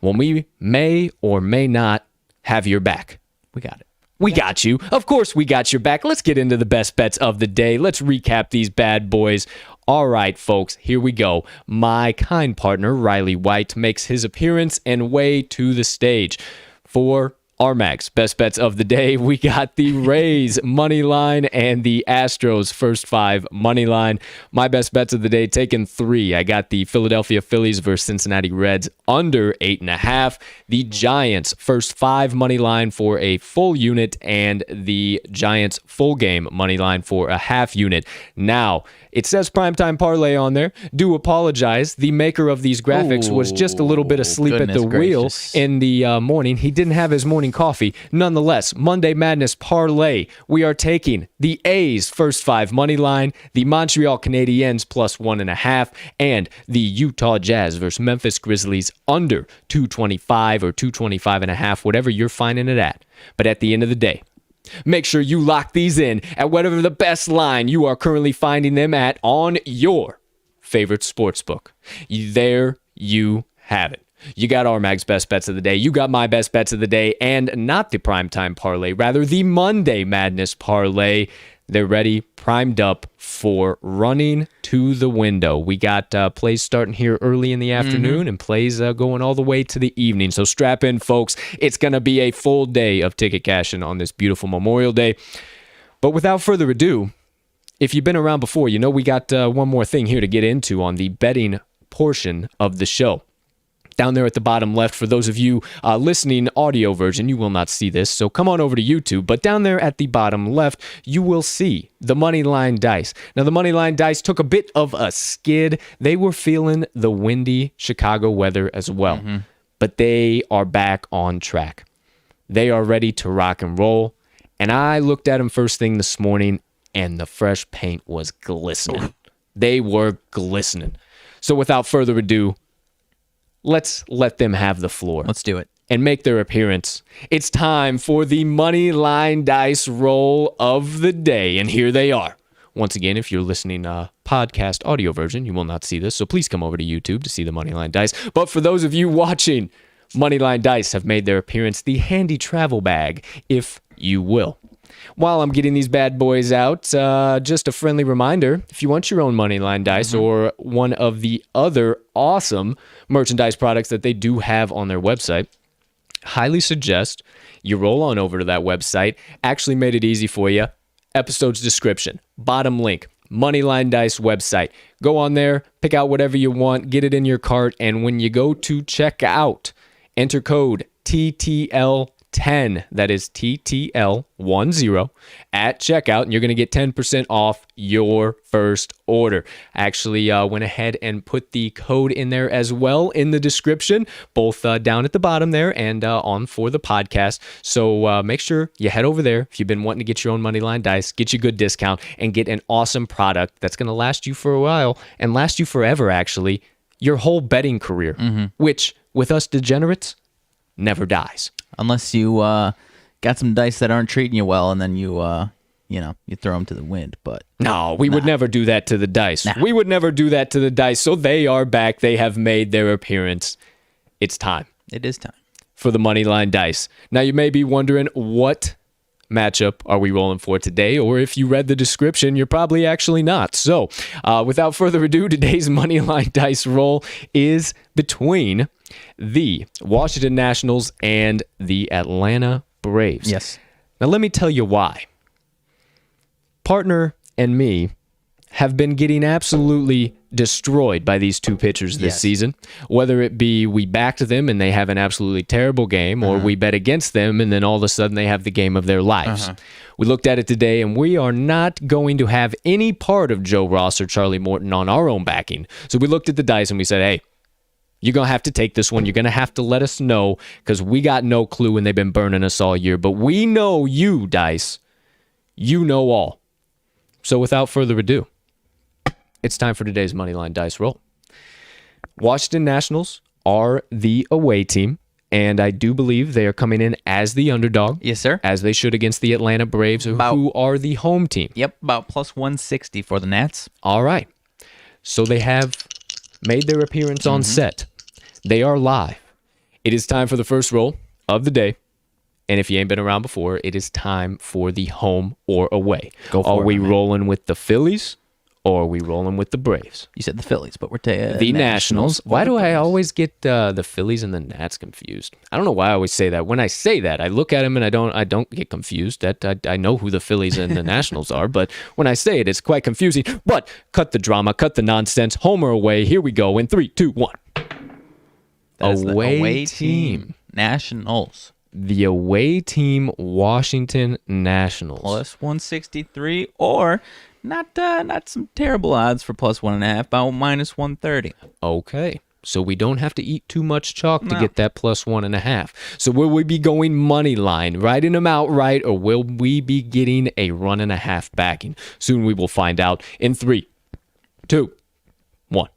Well, we may or may not have your back. We got it. We got you. Of course we got your back. Let's get into the best bets of the day. Let's recap these bad boys. All right, folks, here we go. My kind partner, Riley White, makes his appearance and way to the stage for RMags, best bets of the day. We got the Rays money line and the Astros first 5 money line. My best bets of the day, taking 3. I got the Philadelphia Phillies versus Cincinnati Reds under 8.5. The Giants first 5 money line for a full unit, and the Giants full game money line for a half unit. Now, it says primetime parlay on there. Do apologize. The maker of these graphics was just a little bit asleep at the wheel in the morning. He didn't have his morning coffee. Nonetheless, Monday Madness Parlay. We are taking the A's first 5 money line, the Montreal Canadiens plus 1.5, and the Utah Jazz versus Memphis Grizzlies under 225 or 225.5, whatever you're finding it at. But at the end of the day, make sure you lock these in at whatever the best line you are currently finding them at on your favorite sportsbook. There you have it. You got RMags best bets of the day. You got my best bets of the day, and not the primetime parlay, rather the Monday Madness Parlay. They're ready, primed up for running to the window. We got plays starting here early in the afternoon and plays going all the way to the evening. So strap in, folks. It's going to be a full day of ticket cashing on this beautiful Memorial Day. But without further ado, if you've been around before, you know we got one more thing here to get into on the betting portion of the show. Down there at the bottom left, for those of you listening audio version, you will not see this, so come on over to YouTube. But down there at the bottom left, you will see the Moneyline Dice. Now, the Moneyline Dice took a bit of a skid. They were feeling the windy Chicago weather as well, but they are back on track. They are ready to rock and roll, and I looked at them first thing this morning, and the fresh paint was glistening. They were glistening. So without further ado, let's let them have the floor. Let's do it. And make their appearance. It's time for the Moneyline Dice roll of the day. And here they are. Once again, if you're listening podcast audio version, you will not see this. So please come over to YouTube to see the Moneyline Dice. But for those of you watching, Moneyline Dice have made their appearance. The handy travel bag, if you will. While I'm getting these bad boys out, just a friendly reminder, if you want your own Moneyline Dice or one of the other awesome merchandise products that they do have on their website, highly suggest you roll on over to that website. Actually made it easy for you. Episode's description, bottom link, Moneyline Dice website. Go on there, pick out whatever you want, get it in your cart, and when you go to check out, enter code TTL10, that is TTL10 at checkout, and you're going to get 10% off your first order. Actually went ahead and put the code in there as well in the description, both down at the bottom there and on for the podcast. So make sure you head over there if you've been wanting to get your own Moneyline Dice, get you a good discount, and get an awesome product that's going to last you for a while and last you forever, actually, your whole betting career, which with us degenerates never dies. Unless you got some dice that aren't treating you well, and then you throw them to the wind. But no, we would never do that to the dice. We would never do that to the dice. So they are back. They have made their appearance. It's time. It is time for the Moneyline Dice. Now, you may be wondering, what matchup are we rolling for today? Or if you read the description, you're probably actually not. So without further ado, today's Moneyline Dice roll is between the Washington Nationals and the Atlanta Braves. Yes. Now, let me tell you why. Partner and me have been getting absolutely destroyed by these two pitchers this season. Whether it be we backed them and they have an absolutely terrible game, or we bet against them and then all of a sudden they have the game of their lives. We looked at it today, and we are not going to have any part of Joe Ross or Charlie Morton on our own backing. So we looked at the dice and we said, hey, you're going to have to take this one. You're going to have to let us know, because we got no clue and they've been burning us all year. But we know you, Dice. You know all. So without further ado, it's time for today's Moneyline Dice roll. Washington Nationals are the away team, and I do believe they are coming in as the underdog. Yes, sir. As they should against the Atlanta Braves, who are the home team. Yep, about plus 160 for the Nats. All right. So they have made their appearance on set. They are live. It is time for the first roll of the day. And if you ain't been around before, it is time for the home or away. Are we rolling with the Phillies, or are we rolling with the Braves? You said the Phillies, but we're taking The Nationals. Why do I always get the Phillies and the Nats confused? I don't know why I always say that. When I say that, I look at them and I don't get confused. That I know who the Phillies and the Nationals are, but when I say it, it's quite confusing. But cut the drama, cut the nonsense. Home or away? Here we go in 3, 2, 1. That is the away team. Nationals. The away team, Washington Nationals. Plus 163, or not some terrible odds for plus 1.5, about minus 130. Okay. So we don't have to eat too much chalk to get that plus 1.5. So will we be going money line, riding them outright, or will we be getting a 1.5 backing? Soon we will find out in 3, 2, 1.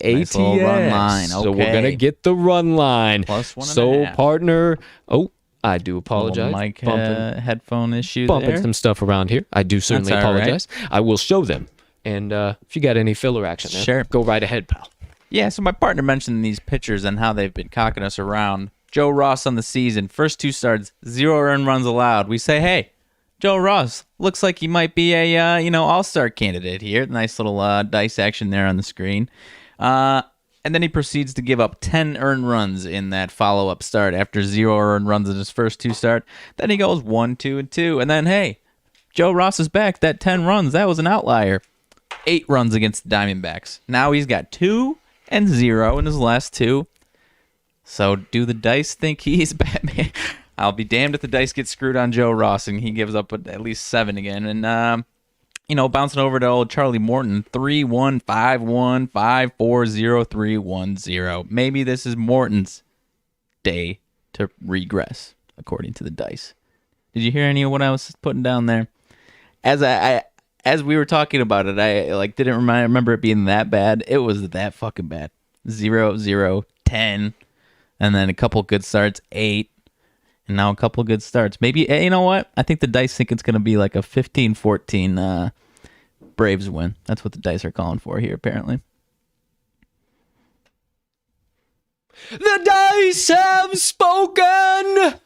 Nice little run line. Okay. So we're going to get the run line. Plus 1.5. So, partner, I do apologize. Mic headphone issue bumping there. Some stuff around here. I do certainly apologize. Right. I will show them. And if you got any filler action there, sure, go right ahead, pal. Yeah, so my partner mentioned these pitchers and how they've been cocking us around. Joe Ross on the season, first 2 starts, 0 earned runs allowed. We say, hey, Joe Ross looks like he might be a all-star candidate here. Nice little dice action there on the screen. And then he proceeds to give up 10 earned runs in that follow-up start after 0 earned runs in his first 2 starts. Then he goes 1, 2, and 2. And then, hey, Joe Ross is back. That 10 runs, that was an outlier. 8 runs against the Diamondbacks. Now he's got 2 and 0 in his last 2. So do the dice think he's Batman? I'll be damned if the dice get screwed on Joe Ross and he gives up at least 7 again. And, bouncing over to old Charlie Morton, 3-1, 5-1, 5-4, 0-3, 1-0. Maybe this is Morton's day to regress, according to the dice. Did you hear any of what I was putting down there? As we were talking about it, I didn't remember it being that bad. It was that fucking bad. 0-0, 10, and then a couple good starts, 8, and now a couple good starts. Maybe, you know what? I think the dice think it's going to be like a 15-14 Braves win. That's what the dice are calling for here, apparently. The dice have spoken!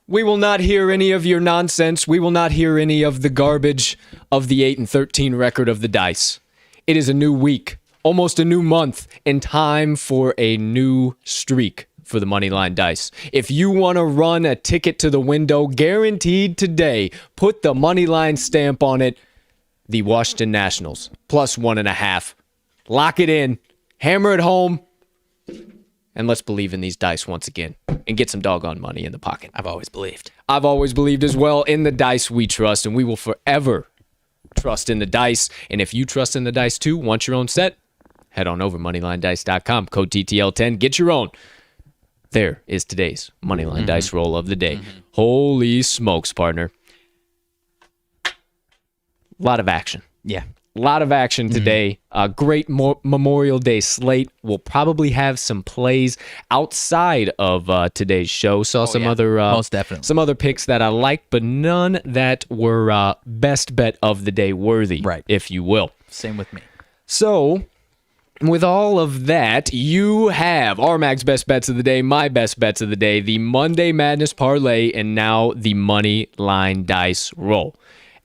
We will not hear any of your nonsense. We will not hear any of the garbage of the 8-13 record of the dice. It is a new week, almost a new month, and time for a new streak for the Moneyline Dice. If you want to run a ticket to the window, guaranteed today, put the Moneyline stamp on it. The Washington Nationals, plus 1.5. Lock it in, hammer it home, and let's believe in these dice once again and get some doggone money in the pocket. I've always believed. I've always believed as well. In the dice we trust, and we will forever trust in the dice. And if you trust in the dice too, want your own set, head on over moneylinedice.com, code TTL10, get your own. There is today's Moneyline Dice roll of the day. Holy smokes, partner. A lot of action. Yeah. A lot of action today. Great Memorial Day slate. We'll probably have some plays outside of today's show. Saw some other most definitely some other picks that I liked, but none that were best bet of the day worthy, right, if you will. Same with me. So, with all of that, you have RMags best bets of the day, my best bets of the day, the Monday Madness Parlay, and now the Moneyline Dice roll.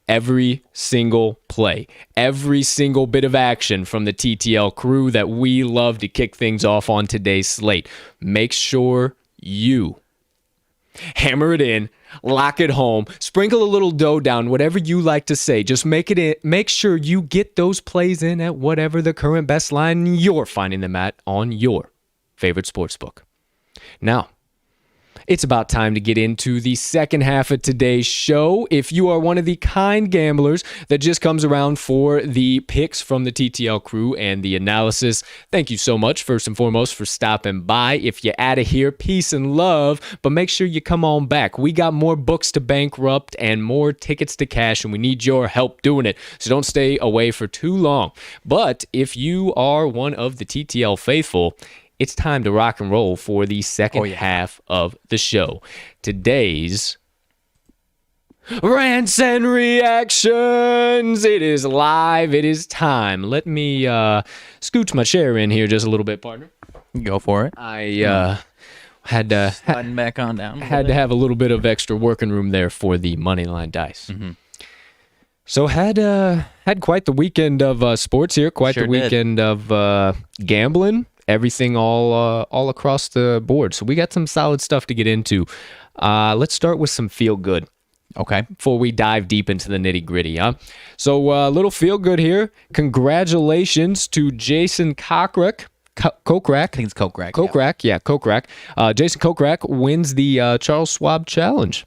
Every single play, every single bit of action from the TTL crew that we love to kick things off on today's slate. Make sure you hammer it in, lock it home, sprinkle a little dough down, whatever you like to say. Just make it in. Make sure you get those plays in at whatever the current best line you're finding them at on your favorite sportsbook. Now, it's about time to get into the second half of today's show. If you are one of the kind gamblers that just comes around for the picks from the TTL crew and the analysis, thank you so much, first and foremost, for stopping by. If you're out of here, peace and love, but make sure you come on back. We got more books to bankrupt and more tickets to cash, and we need your help doing it, so don't stay away for too long. But if you are one of the TTL faithful, it's time to rock and roll for the second half of the show. Today's Rants and Reactions. It is live. It is time. Let me scooch my chair in here just a little bit, partner. Go for it. I had to sliding back on down. Had to have a little bit of extra working room there for the Moneyline Dice. So had quite the weekend of sports here, quite Sure the weekend of gambling, everything all across the board. So we got some solid stuff to get into. Let's start with some feel good. Okay. Before we dive deep into the nitty gritty, huh? So a little feel good here. Congratulations to Jason Kokrak. I think it's Kokrak. Kokrak. Jason Kokrak wins the Charles Schwab Challenge.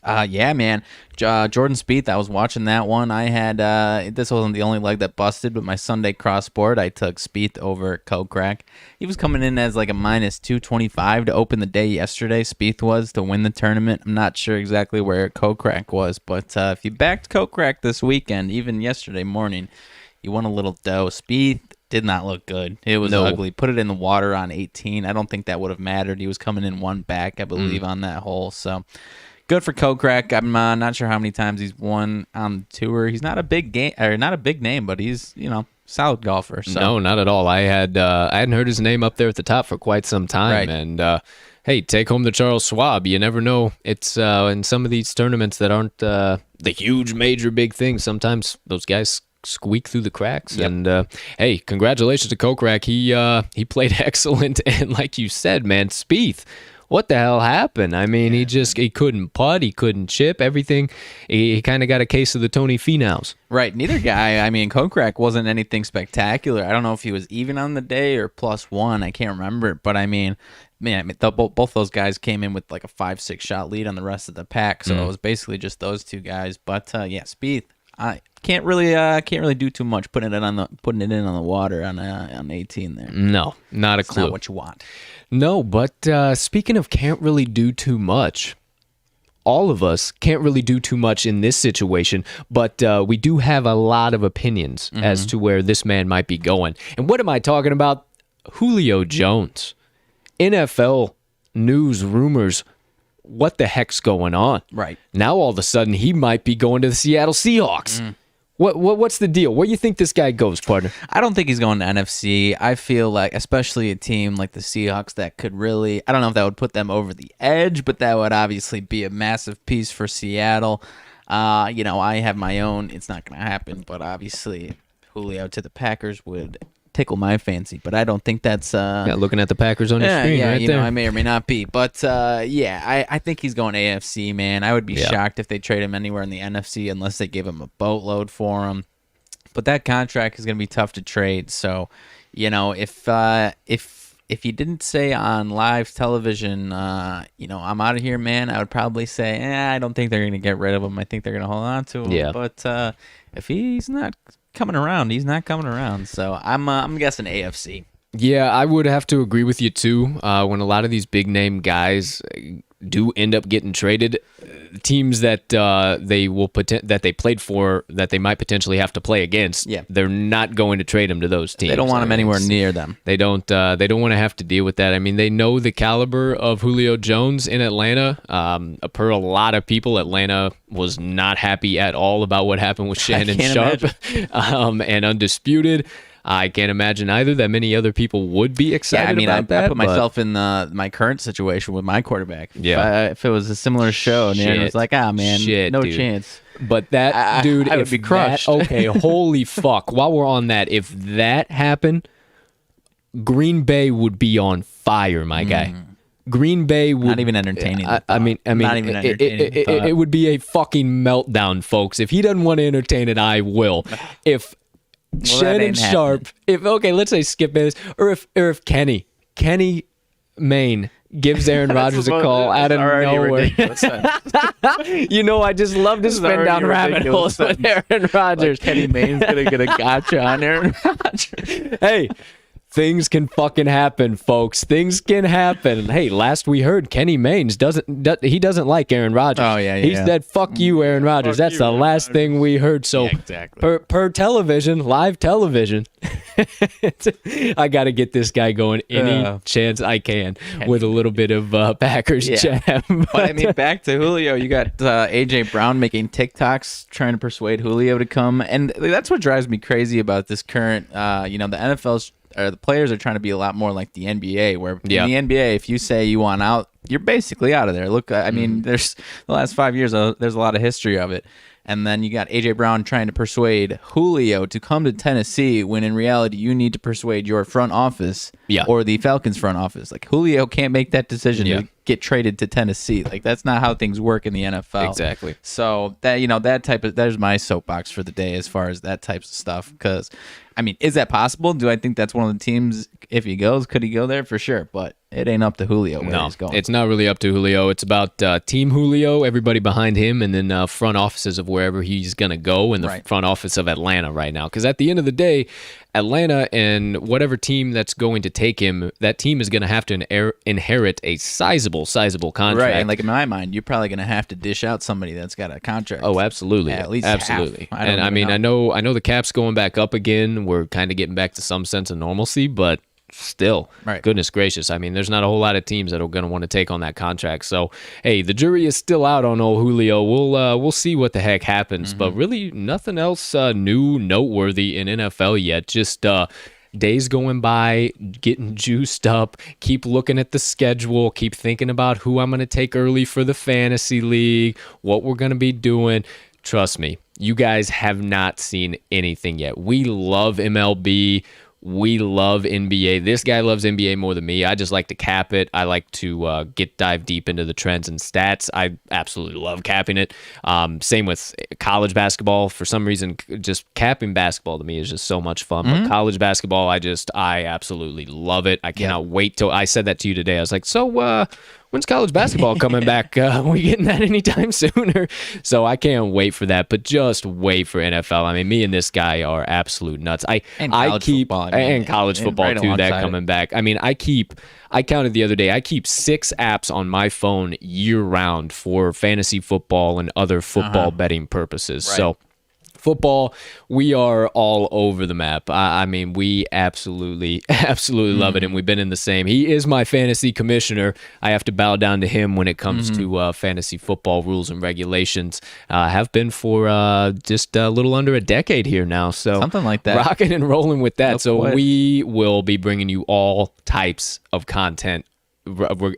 Yeah, man. Jordan Spieth, I was watching that one. I had, this wasn't the only leg that busted, but my Sunday cross-board, I took Spieth over Kokrak. He was coming in as like a minus 225 to open the day yesterday, Spieth was, to win the tournament. I'm not sure exactly where Kokrak was, but if you backed Kokrak this weekend, even yesterday morning, you won a little dough. Spieth did not look good. It was ugly. Put it in the water on 18. I don't think that would have mattered. He was coming in one back, I believe, on that hole, so... Good for Kokrak. I'm not sure how many times he's won on the tour. He's not a big name, but he's solid golfer. So. No, not at all. I hadn't heard his name up there at the top for quite some time, right. And hey, take home the Charles Schwab. You never know. It's in some of these tournaments that aren't the huge, major, big things. Sometimes those guys squeak through the cracks. Yep. And hey, congratulations to Kokrak. He played excellent, and like you said, man, Spieth. What the hell happened? I mean, he couldn't putt, he couldn't chip, everything. He kind of got a case of the Tony Finau's. Right. Neither guy, I mean, Kokrak wasn't anything spectacular. I don't know if he was even on the day or +1. I can't remember. But I mean, both those guys came in with like a 5-6 shot lead on the rest of the pack. So it was basically just those two guys. But yeah, Spieth, I can't really do too much putting it in on the water on 18 there. No, not a clue. Not what you want. No, but speaking of can't really do too much, all of us can't really do too much in this situation, but we do have a lot of opinions as to where this man might be going. And what am I talking about? Julio Jones. NFL news, rumors, what the heck's going on? Right. Now all of a sudden he might be going to the Seattle Seahawks. What's the deal? Where do you think this guy goes, partner? I don't think he's going to NFC. I feel like, especially a team like the Seahawks, that could really, I don't know if that would put them over the edge, but that would obviously be a massive piece for Seattle. I have my own, it's not going to happen, but obviously Julio to the Packers would tickle my fancy, but I don't think that's looking at the Packers on your screen right there. I may or may not be, but I think he's going AFC, man. I would be shocked if they trade him anywhere in the NFC unless they give him a boatload for him. But that contract is going to be tough to trade. So, if you didn't say on live television, I'm out of here, man, I would probably say, I don't think they're going to get rid of him. I think they're going to hold on to him. Yeah. But if he's not coming around, he's not coming around. So I'm guessing AFC. Yeah, I would have to agree with you too. When a lot of these big name guys do end up getting traded, teams that they played for that they might potentially have to play against, they're not going to trade them to those teams. They don't want him anywhere near them. They don't want to have to deal with that. I mean, they know the caliber of Julio Jones in Atlanta. Per a lot of people, Atlanta was not happy at all about what happened with Shannon Sharp and Undisputed. I can't imagine either that many other people would be excited about that. I put myself in my current situation with my quarterback. Yeah. If it was a similar show, and it was like, no dude. chance. But that, dude, I would be crushed. Okay, holy fuck. While we're on that, if that happened, Green Bay would be on fire, my guy. Green Bay would not even entertaining. I mean, not even entertaining. It would be a fucking meltdown, folks. If he doesn't want to entertain it, I will. If Shannon Sharp, let's say Skip Bayless, or if Kenny Mayne gives Aaron Rodgers a call out of nowhere. I just love to spin down rabbit holes with Aaron Rodgers. Like Kenny Mayne's gonna get a gotcha on Aaron Rodgers. Hey, things can fucking happen, folks. Things can happen. Hey, last we heard, Kenny Maynes doesn't like Aaron Rodgers. Oh yeah. He said, "Fuck you, Aaron Rodgers." That's the last thing we heard. So exactly. per television, live television, I got to get this guy going any chance I can with a little bit of Packers jam. But I mean, back to Julio. You got AJ Brown making TikToks trying to persuade Julio to come, and that's what drives me crazy about this current. The NFL's. Or the players are trying to be a lot more like the NBA, where in the NBA, if you say you want out, you're basically out of there. Look, I mean, there's the last 5 years, there's a lot of history of it. And then you got A.J. Brown trying to persuade Julio to come to Tennessee when in reality you need to persuade your front office or the Falcons front office. Like Julio can't make that decision to get traded to Tennessee. Like that's not how things work in the NFL. Exactly. So there's my soapbox for the day as far as that types of stuff. Because I mean, is that possible? Do I think that's one of the teams? If he goes, could he go there for sure? But it ain't up to Julio where he's going. It's not really up to Julio. It's about Team Julio, everybody behind him, and then front offices of wherever he's going to go, and the front office of Atlanta right now. Because at the end of the day, Atlanta and whatever team that's going to take him, that team is going to have to inherit a sizable contract. Right, and like in my mind, you're probably going to have to dish out somebody that's got a contract. Oh, absolutely. At least absolutely. Half. I know the cap's going back up again. We're kind of getting back to some sense of normalcy, but still, goodness gracious. I mean, there's not a whole lot of teams that are going to want to take on that contract. So, hey, the jury is still out on old Julio. We'll see what the heck happens. But really, nothing else new, noteworthy in NFL yet. Just days going by, getting juiced up, keep looking at the schedule, keep thinking about who I'm going to take early for the fantasy league, what we're going to be doing. Trust me, you guys have not seen anything yet. We love MLB. We love NBA. This guy loves NBA more than me. I just like to cap it. I like to dive deep into the trends and stats. I absolutely love capping it. Same with college basketball. For some reason, just capping basketball to me is just so much fun. But college basketball, I absolutely love it. I cannot wait till I said that to you today. I was like, so when's college basketball coming back? Are we getting that anytime sooner? So I can't wait for that, but just wait for NFL. I mean, me and this guy are absolute nuts. College football too, that coming back. I mean, I counted the other day, I keep 6 apps on my phone year round for fantasy football and other football betting purposes. So football, we are all over the map. I mean, we absolutely love it, and we've been in the same. He is my fantasy commissioner. I have to bow down to him when it comes to fantasy football rules and regulations. Have been for just a little under a decade here now, so something like that. Rocking and rolling with that. We will be bringing you all types of content,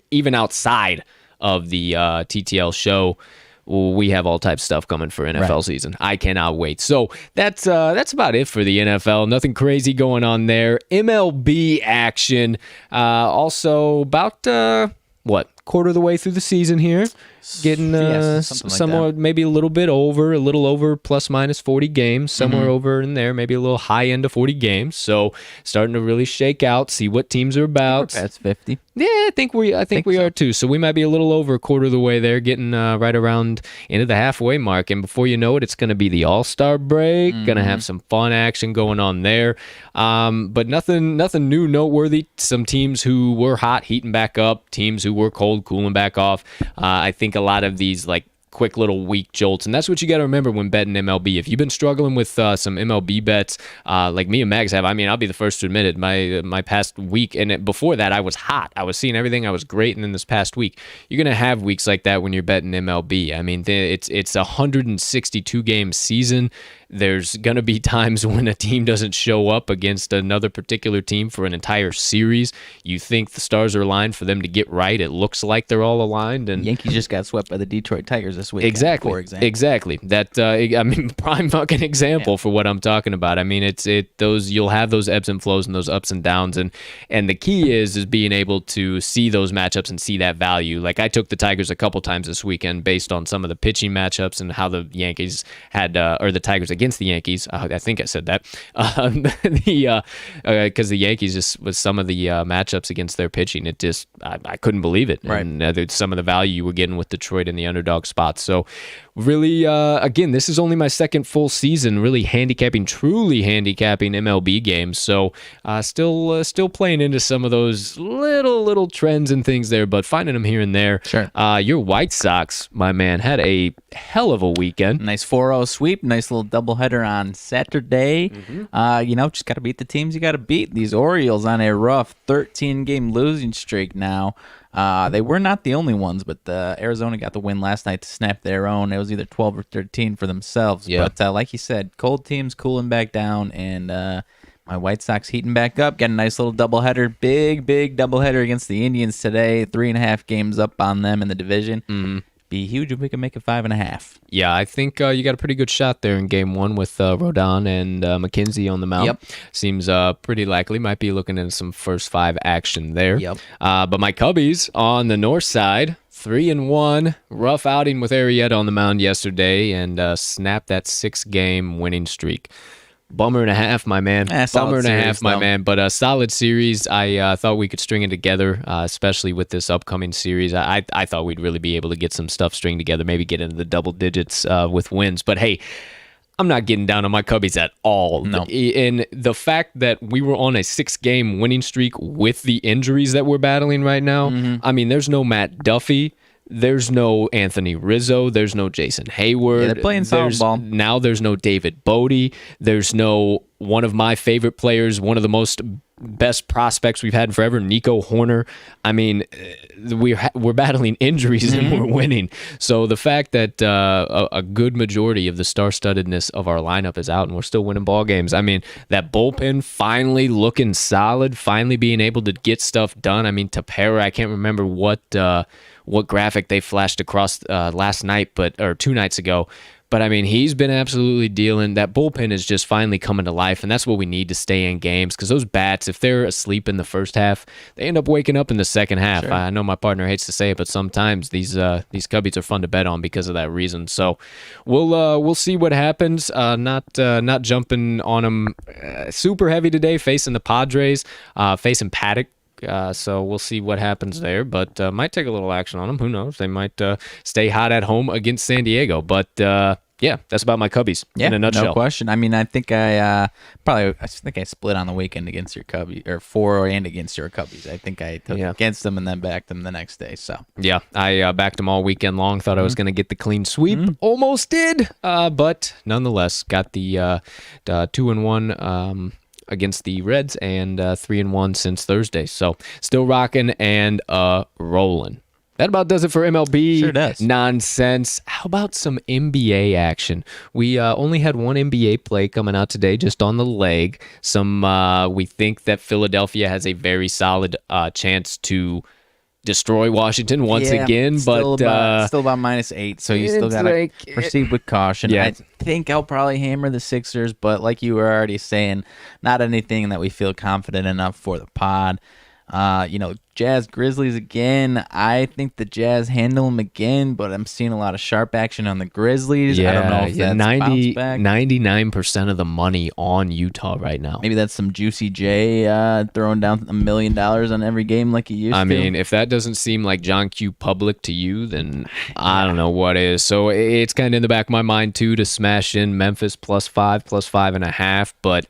even outside of the TTL show. We have all types of stuff coming for NFL season. I cannot wait. So that's about it for the NFL. Nothing crazy going on there. MLB action. Also about quarter of the way through the season here. Getting somewhere maybe a little over plus minus 40 games, somewhere over in there, maybe a little high end of 40 games. So starting to really shake out, see what teams are about. That's 50. Yeah, I think we are too. So we might be a little over a quarter of the way there, getting right around into the halfway mark. And before you know it, it's going to be the All-Star break. Going to have some fun action going on there. But nothing new, noteworthy. Some teams who were hot, heating back up. Teams who were cold, cooling back off. I think a lot of these quick little weak jolts, and that's what you got to remember when betting MLB. If you've been struggling with some MLB bets, like me and Mags have, I mean, I'll be the first to admit it. My past week, and before that, I was hot. I was seeing everything. I was great, and then this past week, you're gonna have weeks like that when you're betting MLB. I mean, it's a 162 game season. There's going to be times when a team doesn't show up against another particular team for an entire series. You think the stars are aligned for them to get right. It looks like they're all aligned. And Yankees just got swept by the Detroit Tigers this week. Exactly. For example. Exactly. That I mean, prime fucking example for what I'm talking about. I mean, you'll have those ebbs and flows and those ups and downs, and the key is being able to see those matchups and see that value. Like I took the Tigers a couple times this weekend based on some of the pitching matchups and how the Yankees had or the Tigers against the Yankees. I think I said that. Because the Yankees just with some of the matchups against their pitching, it just I couldn't believe it. Right. And some of the value you were getting with Detroit in the underdog spots. So really, again, this is only my second full season really truly handicapping MLB games. So still playing into some of those little trends and things there, but finding them here and there. Sure. Your White Sox, my man, had a hell of a weekend. Nice 4-0 sweep. Nice little doubleheader on Saturday. Just got to beat the teams you got to beat. These Orioles on a rough 13-game losing streak now. They were not the only ones, but Arizona got the win last night to snap their own. It was either 12 or 13 for themselves. Yeah. But like you said, cold teams cooling back down, and my White Sox heating back up. Got a nice little doubleheader, big doubleheader against the Indians today. 3.5 games up on them in the division. be huge if we can make it 5.5. Yeah, I think you got a pretty good shot there in game one with Rodon and McKenzie on the mound. Yep. Seems pretty likely. Might be looking at some first five action there. Yep. But my Cubbies on the north side, 3-1. Rough outing with Arrieta on the mound yesterday and snapped that 6-game winning streak. Bummer and a half, my man. Bummer and a half, my man. But a solid series. I thought we could string it together, especially with this upcoming series. I thought we'd really be able to get some stuff stringed together, maybe get into the double digits with wins. But hey, I'm not getting down on my Cubbies at all. No. And the fact that we were on a 6-game winning streak with the injuries that we're battling right now, I mean, there's no Matt Duffy. There's no Anthony Rizzo. There's no Jason Hayward. Yeah, they're playing solid ball. Now there's no David Bodie. There's no one of my favorite players, one of the most best prospects we've had in forever, Nico Horner. I mean, we're battling injuries and we're winning. So the fact that a good majority of the star-studdedness of our lineup is out and we're still winning ball games. I mean, that bullpen finally looking solid, finally being able to get stuff done. I mean, Tepera, I can't remember what graphic they flashed across last night, or 2 nights ago. But, I mean, he's been absolutely dealing. That bullpen is just finally coming to life, and that's what we need to stay in games because those bats, if they're asleep in the first half, they end up waking up in the second half. Sure. I know my partner hates to say it, but sometimes these Cubbies are fun to bet on because of that reason. So we'll see what happens. Not jumping on them super heavy today, facing the Padres, facing Paddock. So we'll see what happens there, but might take a little action on them. Who knows? They might stay hot at home against San Diego. But yeah, that's about my Cubbies in a nutshell. No question. I mean, I think I split on the weekend against your Cubbies, or for and against your Cubbies. I think I took against them and then backed them the next day. So yeah, I backed them all weekend long. Thought I was going to get the clean sweep. Almost did, but nonetheless got the 2-1. Against the Reds and 3-1 since Thursday. So still rocking and rolling. That about does it for MLB Sure does. nonsense. How about some NBA action? We only had one NBA play coming out today, just on the leg. We think that Philadelphia has a very solid chance to destroy Washington once again, but still about -8, so you still gotta proceed with caution. Yeah. I think I'll probably hammer the Sixers, but like you were already saying, not anything that we feel confident enough for the pod. Jazz Grizzlies again. I think the Jazz handle them again, but I'm seeing a lot of sharp action on the Grizzlies. I don't know if that's 99% of the money on Utah right now. Maybe that's some Juicy J throwing down $1 million on every game like he used to. I mean, if that doesn't seem like John Q. Public to you, then I don't know what is. So it's kind of in the back of my mind, too, to smash in Memphis +5, +5.5. But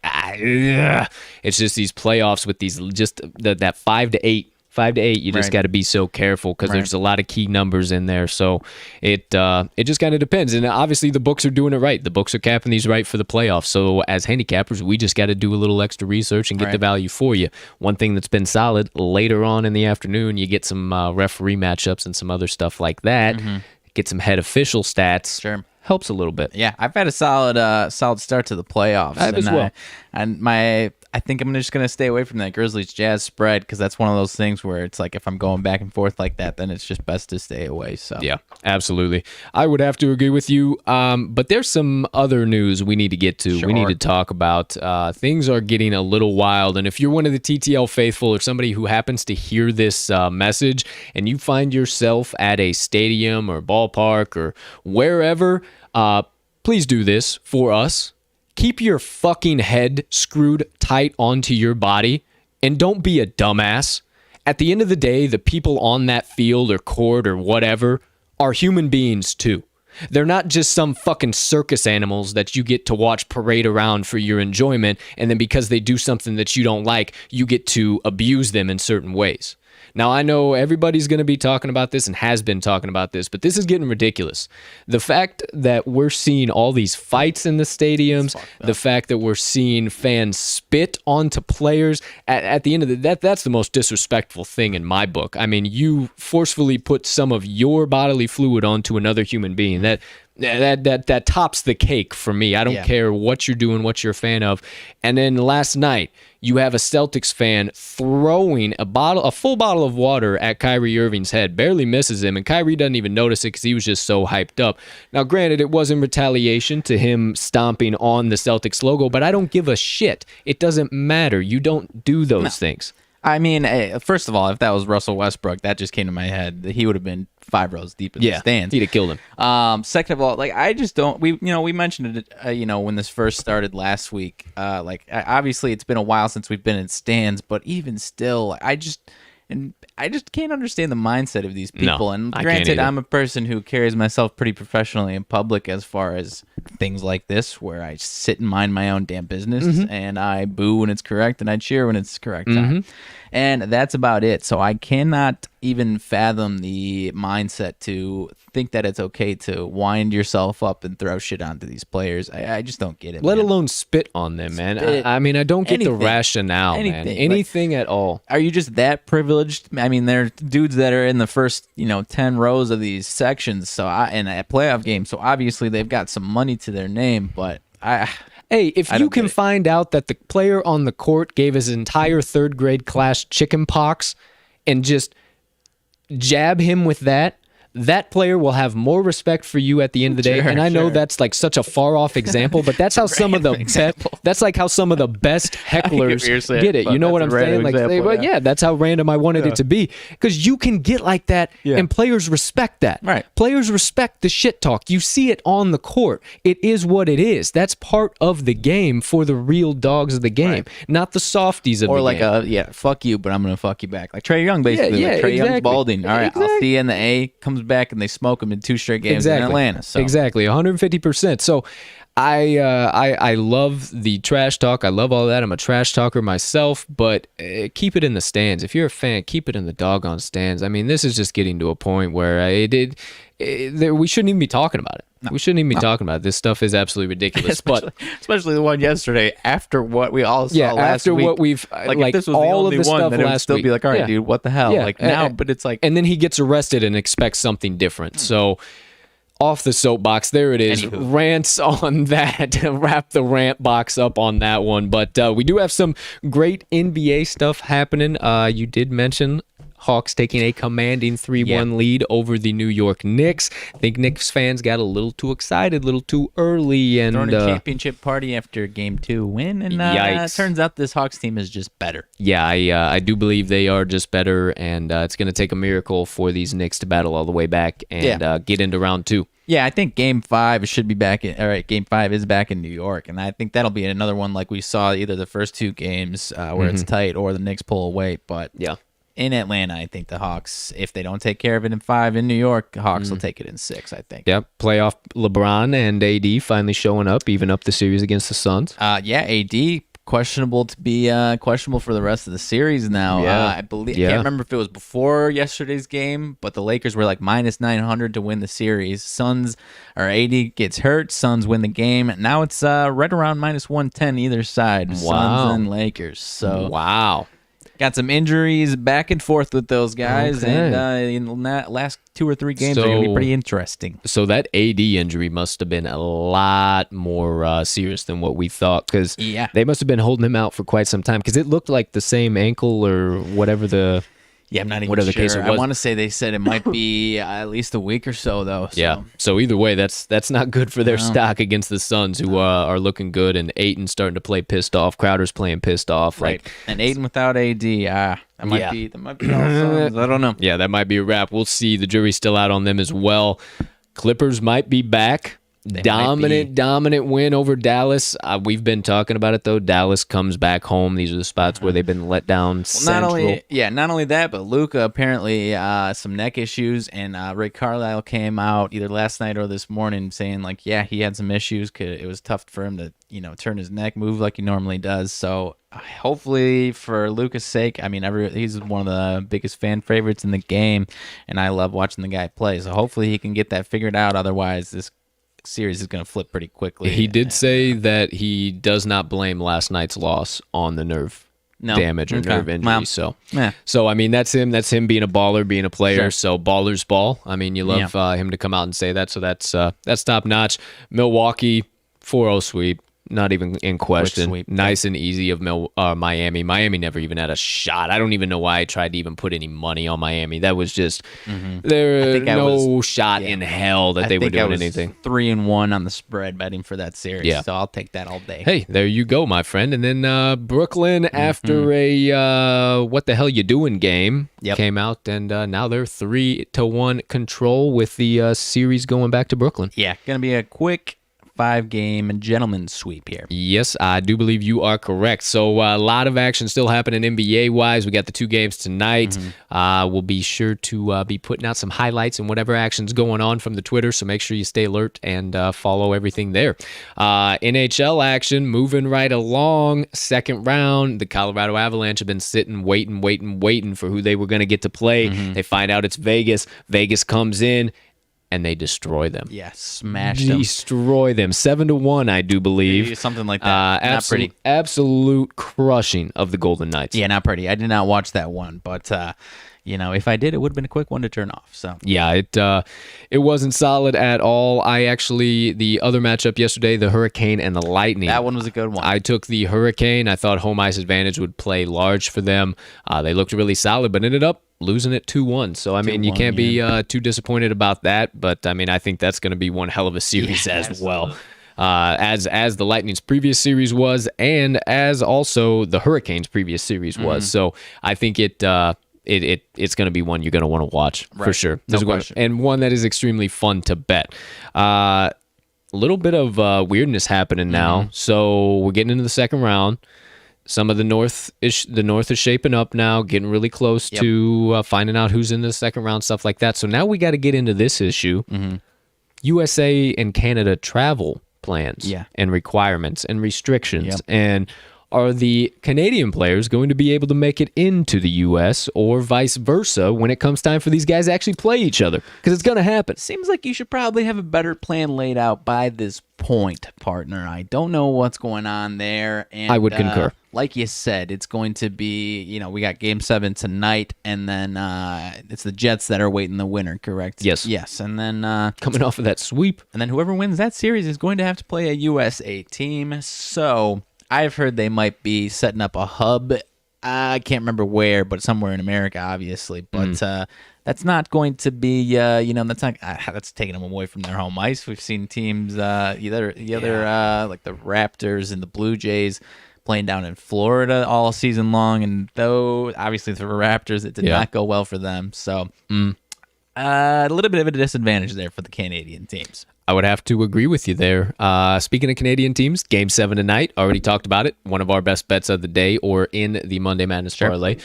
it's just these playoffs with these that 5 to 8. 5 to 8, you just got to be so careful because there's a lot of key numbers in there. So it just kind of depends. And obviously the books are doing it right. The books are capping these right for the playoffs. So as handicappers, we just got to do a little extra research and get the value for you. One thing that's been solid, later on in the afternoon, you get some referee matchups and some other stuff like that. Get some head official stats. Sure. Helps a little bit. Yeah, I've had a solid start to the playoffs. I have as well. I think I'm just going to stay away from that Grizzlies Jazz spread because that's one of those things where it's like if I'm going back and forth like that, then it's just best to stay away. So yeah, absolutely. I would have to agree with you. But there's some other news we need to get to. Sure. We need to talk about. Things are getting a little wild. And if you're one of the TTL faithful or somebody who happens to hear this message and you find yourself at a stadium or ballpark or wherever, please do this for us. Keep your fucking head screwed tight onto your body and don't be a dumbass. At the end of the day, the people on that field or court or whatever are human beings too. They're not just some fucking circus animals that you get to watch parade around for your enjoyment, and then because they do something that you don't like, you get to abuse them in certain ways. Now, I know everybody's going to be talking about this and has been talking about this, but this is getting ridiculous. The fact that we're seeing all these fights in the stadiums, the fact that we're seeing fans spit onto players, at the end of that's the most disrespectful thing in my book. I mean, you forcefully put some of your bodily fluid onto another human being. That tops the cake for me. I don't care what you're doing, what you're a fan of. And then last night, you have a Celtics fan throwing a full bottle of water at Kyrie Irving's head, barely misses him, and Kyrie doesn't even notice it because he was just so hyped up. Now, granted, it was in retaliation to him stomping on the Celtics logo, but I don't give a shit. It doesn't matter. You don't do those things. I mean, first of all, if that was Russell Westbrook, that just came to my head. He would have been 5 rows deep in the stands. He'd have killed him. Second of all, like, I just don't. We mentioned it. When this first started last week. Obviously, it's been a while since we've been in stands, but even still, I just can't understand the mindset of these people. No, and I can't granted, either. I'm a person who carries myself pretty professionally in public as far as things like this, where I sit and mind my own damn business, and I boo when it's correct and I cheer when it's correct time. And that's about it. So I cannot even fathom the mindset to think that it's okay to wind yourself up and throw shit onto these players. I just don't get it. Let alone spit on them, man. I mean, I don't get the rationale, man. Anything at all. Are you just that privileged? I mean, there are dudes that are in the first, 10 rows of these sections, in a playoff game. So obviously they've got some money to their name, but Hey, if you can find out that the player on the court gave his entire third grade class chicken pox and just jab him with that player will have more respect for you at the end of the day. And I know that's like such a far off example, but that's how some of the that's like how some of the best hecklers get it. You know what I'm saying? Like, that's how random I wanted it to be, because you can get like that, and players respect that. Right? Players respect the shit talk. You see it on the court. It is what it is. That's part of the game for the real dogs of the game, not the softies of the game. Fuck you, but I'm gonna fuck you back. Like Trae Young, basically. Like Trae Young's balding. All right, I'll see you in the A. Comes back and they smoke him in 2 straight games in Atlanta. So. Exactly, 150%. So I love the trash talk. I love all that. I'm a trash talker myself, but keep it in the stands. If you're a fan, keep it in the doggone stands. I mean, this is just getting to a point where we shouldn't even be talking about it. No. We shouldn't even be talking about it. This stuff is absolutely ridiculous. especially the one yesterday, after what we all saw last week. After what we've if this was all the only of the one, stuff then it would last still week. be like, all right, dude, what the hell? But it's like, and then he gets arrested and expects something different. So off the soapbox, there it is. Anywho. Rants on that. Wrap the rant box up on that one. But we do have some great NBA stuff happening. You did mention Hawks taking a commanding 3-1 lead over the New York Knicks. I think Knicks fans got a little too excited, a little too early. And throwing a championship party after Game 2 win. And it turns out this Hawks team is just better. Yeah, I do believe they are just better. And it's going to take a miracle for these Knicks to battle all the way back and get into round 2. Yeah, I think Game 5 should be back. Game 5 is back in New York, and I think that'll be another one like we saw either the first 2 games where it's tight or the Knicks pull away. But in Atlanta, I think the Hawks, if they don't take care of it in 5 in New York, the Hawks will take it in 6, I think. Yep, playoff LeBron and AD finally showing up, even up the series against the Suns. AD questionable to be questionable for the rest of the series now. I believe I can't remember if it was before yesterday's game, but the Lakers were like minus 900 to win the series. AD gets hurt, Suns win the game. Now it's right around minus 110 either side. Suns and Lakers. So got some injuries back and forth with those guys, and in the last 2 or 3 games are going to be pretty interesting. So that AD injury must have been a lot more serious than what we thought, because they must have been holding him out for quite some time, because it looked like the same ankle or whatever the... I'm not even sure. Case it was. I want to say they said it might be at least a week or so, though. So. So either way, that's not good for their stock against the Suns, who are looking good, and Ayton's starting to play pissed off. Crowder's playing pissed off. Right. And Ayton without AD, that might be all Suns. I don't know. Yeah, that might be a wrap. We'll see. The jury's still out on them as well. Clippers might be back. Dominant win over Dallas. We've been talking about it, though. Dallas comes back home. These are the spots where they've been let down. Not only that, but Luka apparently some neck issues, and Ray Carlisle came out either last night or this morning saying he had some issues. It was tough for him to turn his neck, move like he normally does. So hopefully for Luka's sake, I mean, he's one of the biggest fan favorites in the game, and I love watching the guy play. So hopefully he can get that figured out. Otherwise, this series is going to flip pretty quickly. He did say that he does not blame last night's loss on the nerve damage or nerve injury. Well, So I mean, that's him. That's him being a baller, being a player. Sure. So baller's ball. I mean, you love him to come out and say that. So that's top notch. Milwaukee 4-0 sweep. Not even in question. Sweep. Nice and easy of Miami. Miami never even had a shot. I don't even know why I tried to even put any money on Miami. That was just there no shot in hell that they were doing anything. 3-1 on the spread betting for that series. Yeah. So I'll take that all day. Hey, there you go, my friend. And then Brooklyn, after a what the hell you doing game, came out, and now they're 3-1 control with the series going back to Brooklyn. Yeah, gonna be a quick 5-game gentleman's sweep here. Yes, I do believe you are correct. So a lot of action still happening NBA-wise. We got the 2 games tonight. We'll be sure to be putting out some highlights and whatever action's going on from the Twitter, so make sure you stay alert and follow everything there. NHL action moving right along. Second round, the Colorado Avalanche have been sitting, waiting for who they were going to get to play. They find out it's Vegas. Vegas comes in, and they destroy them. Yeah, smash them. Destroy them. 7-1, I do believe. Something like that. Not pretty. Absolute crushing of the Golden Knights. Yeah, not pretty. I did not watch that one, but if I did, it would have been a quick one to turn off. So yeah, it wasn't solid at all. The other matchup yesterday, the Hurricane and the Lightning. That one was a good one. I took the Hurricane. I thought home ice advantage would play large for them. They looked really solid, but ended up losing it 2-1. So, I mean, you can't be too disappointed about that. But, I mean, I think that's going to be one hell of a series as well. As the Lightning's previous series was, and as also the Hurricane's previous series was. So, I think it's going to be one you're going to want to watch for sure. No question. And one that is extremly fun to bet. A little bit of weirdness happening now. So, we're getting into the second round. Some of the North is shaping up now, getting really close to finding out who's in the second round, stuff like that. So now we got to get into this issue. USA and Canada travel plans and requirements and restrictions. And are the Canadian players going to be able to make it into the U.S. or vice versa when it comes time for these guys to actually play each other? Because it's going to happen. Seems like you should probably have a better plan laid out by this point, partner. I don't know what's going on there. And I would concur. Like you said, it's going to be, we got Game 7 tonight, and then it's the Jets that are waiting the winner, correct? Yes. Yes, and then coming off of that sweep. And then whoever wins that series is going to have to play a USA team. So I've heard they might be setting up a hub. I can't remember where, but somewhere in America, obviously. But that's not going to be, that's taking them away from their home ice. We've seen teams, like the Raptors and the Blue Jays, playing down in Florida all season long. And though, obviously, for the Raptors, it did not go well for them. So a little bit of a disadvantage there for the Canadian teams. I would have to agree with you there. Speaking of Canadian teams, Game 7 tonight. Already talked about it. One of our best bets of the day or in the Monday Madness Parlay.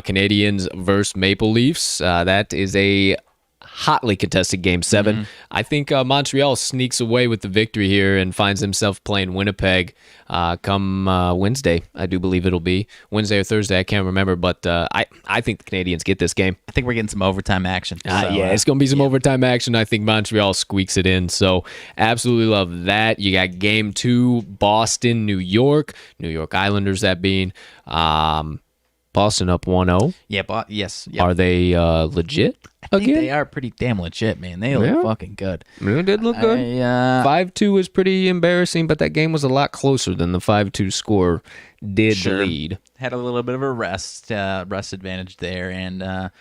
Canadians versus Maple Leafs. That is a hotly contested Game 7. I think Montreal sneaks away with the victory here and finds himself playing Winnipeg come Wednesday. I do believe it'll be Wednesday or Thursday. I can't remember, but I think the Canadians get this game. I think we're getting some overtime action. It's going to be some overtime action. I think Montreal squeaks it in. So absolutely love that. You got Game 2, Boston, New York Islanders, that being. Boston up 1-0. Yeah, yes. Yep. Are they legit? I think they are pretty damn legit, man. They look fucking good. They did look good. 5-2 is pretty embarrassing, but that game was a lot closer than the 5-2 score did lead. Had a little bit of a rest advantage there, and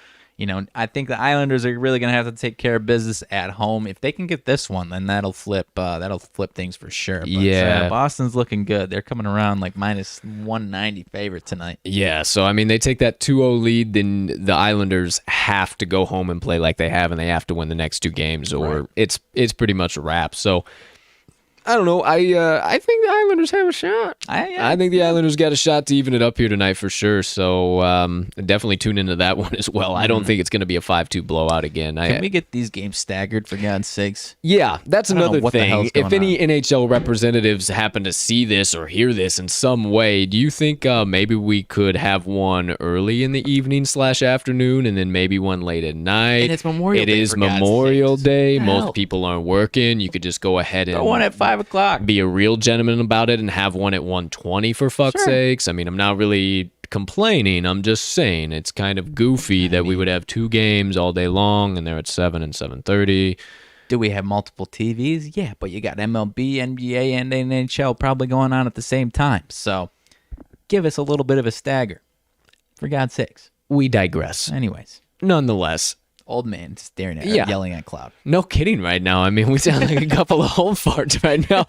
I think the Islanders are really going to have to take care of business at home. If they can get this one, then that'll flip things for sure. But, Boston's looking good. They're coming around like minus 190 favorite tonight. Yeah, so I mean, they take that 2-0 lead, then the Islanders have to go home and play like they have, and they have to win the next 2 games, or it's pretty much a wrap. So I don't know. I think the Islanders have a shot. I think the Islanders got a shot to even it up here tonight for sure. So definitely tune into that one as well. I don't think it's going to be a 5-2 blowout again. Can we get these games staggered, for God's sakes? Yeah, that's another thing. If any NHL representatives happen to see this or hear this in some way, do you think maybe we could have one early in the evening/afternoon and then maybe one late at night? And it's Memorial Day. It is Memorial Day. Most people aren't working. You could just go ahead and one at 5 o'clock. Be a real gentleman about it and have one at 1:20 for fuck's sakes. I mean, I'm not really not complaining. I'm just saying it's kind of goofy that we would have 2 games all day long, and they're at 7 and 7:30. Do we have multiple TVs? Yeah, but you got MLB, NBA, and NHL probably going on at the same time. So give us a little bit of a stagger. For God's sakes. We digress. Anyways. Nonetheless. Old man staring at yelling at cloud. No kidding right now. I mean, we sound like a couple of home farts right now.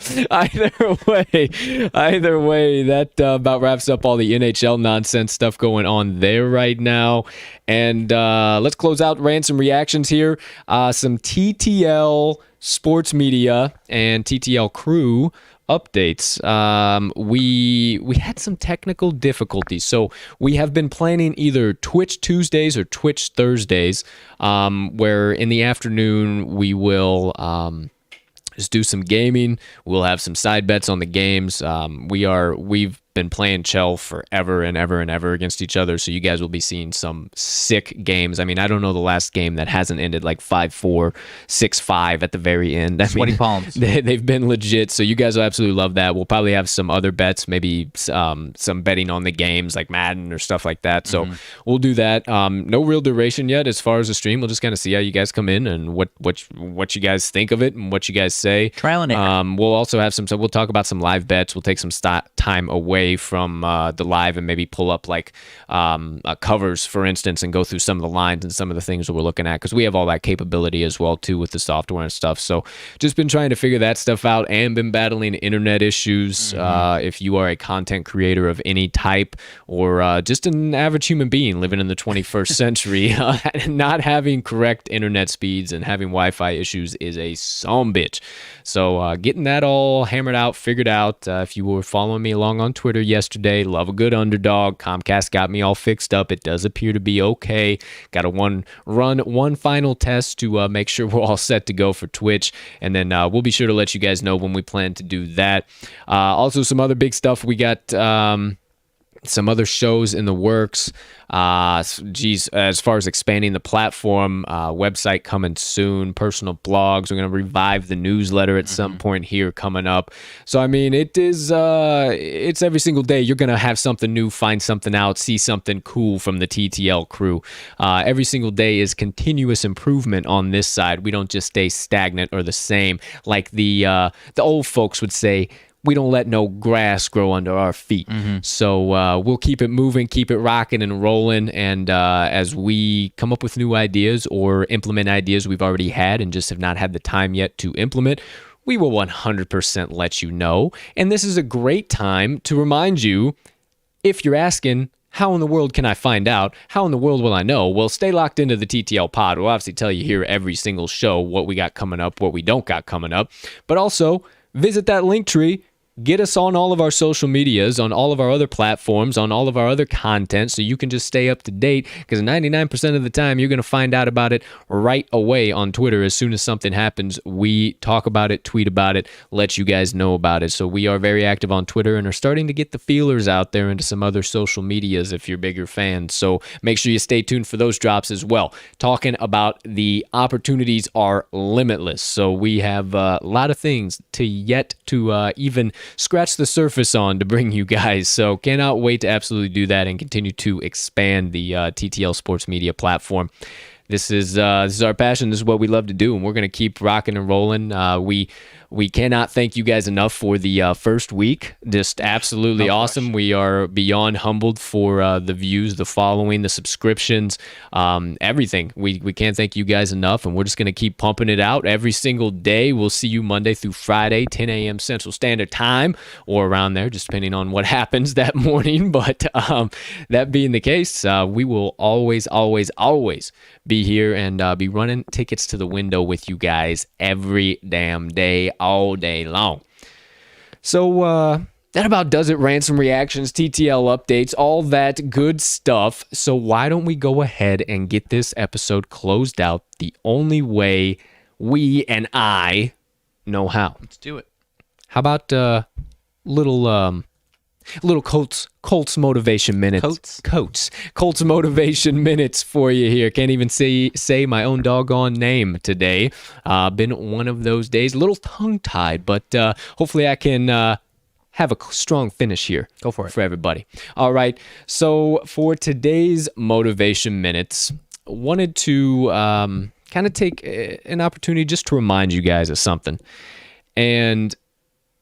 Either way, that about wraps up all the NHL nonsense stuff going on there right now. And let's close out Rants and Reactions here. Some TTL sports media and TTL crew updates. We had some technical difficulties, so we have been planning either Twitch Tuesdays or Twitch Thursdays, where in the afternoon we will just do some gaming. We'll have some side bets on the games. We've been playing Chell forever and ever and ever against each other, so you guys will be seeing some sick games. I mean, I don't know the last game that hasn't ended like 5-4, 6-5 at the very end. Sweaty palms. They've been legit, so you guys will absolutely love that. We'll probably have some other bets, maybe some betting on the games like Madden or stuff like that. So we'll do that. No real duration yet as far as the stream. We'll just kind of see how you guys come in and what you guys think of it and what you guys say. Trial and error. We'll also have so we'll talk about some live bets. We'll take some time away from the live and maybe pull up like covers, for instance, and go through some of the lines and some of the things that we're looking at, because we have all that capability as well too with the software and stuff. So just been trying to figure that stuff out and been battling internet issues. If you are a content creator of any type or just an average human being living in the 21st century, not having correct internet speeds and having Wi-Fi issues is a sumbitch. So getting that all hammered out, figured out. If you were following me along on Twitter yesterday, love a good underdog. Comcast got me all fixed up. It does appear to be okay. Got to run one final test to make sure we're all set to go for Twitch, and then we'll be sure to let you guys know when we plan to do that. Also, some other big stuff. We got some other shows in the works. As far as expanding the platform, website coming soon, personal blogs. We're going to revive the newsletter at some point here coming up. So, I mean, it's every single day you're going to have something new, find something out, see something cool from the TTL crew. Every single day is continuous improvement on this side. We don't just stay stagnant or the same. Like the old folks would say, we don't let no grass grow under our feet. So we'll keep it moving, keep it rocking and rolling. And as we come up with new ideas or implement ideas we've already had and just have not had the time yet to implement, we will 100% let you know. And this is a great time to remind you, if you're asking, how in the world can I find out? How in the world will I know? Well, stay locked into the TTL pod. We'll obviously tell you here every single show what we got coming up, what we don't got coming up. But also, visit that link tree. Get us on all of our social medias, on all of our other platforms, on all of our other content, so you can just stay up to date, because 99% of the time you're going to find out about it right away on Twitter. As soon as something happens, we talk about it, tweet about it, let you guys know about it. So we are very active on Twitter and are starting to get the feelers out there into some other social medias if you're bigger fans. So make sure you stay tuned for those drops as well. Talking about the opportunities are limitless. So we have a lot of things to even scratch the surface on to bring you guys. So cannot wait to absolutely do that and continue to expand the TTL Sports Media platform. This is our passion. This is what we love to do, and we're going to keep rocking and rolling. We cannot thank you guys enough for the first week. Just absolutely awesome. We are beyond humbled for the views, the following, the subscriptions, everything. We can't thank you guys enough, and we're just going to keep pumping it out every single day. We'll see you Monday through Friday, 10 a.m. Central Standard Time, or around there, just depending on what happens that morning. But that being the case, we will always be here and be running tickets to the window with you guys every damn day, all day long. So that about does it. Rants and Reactions, TTL updates, all that good stuff. So why don't we go ahead and get this episode closed out the only way we and I know how? Let's do it. How about little Colts motivation minutes. Colts motivation minutes for you here. Can't even say my own doggone name today. Been one of those days, a little tongue-tied, but hopefully I can have a strong finish here. Go for it. For everybody. All right. So for today's motivation minutes, wanted to kind of take an opportunity just to remind you guys of something. And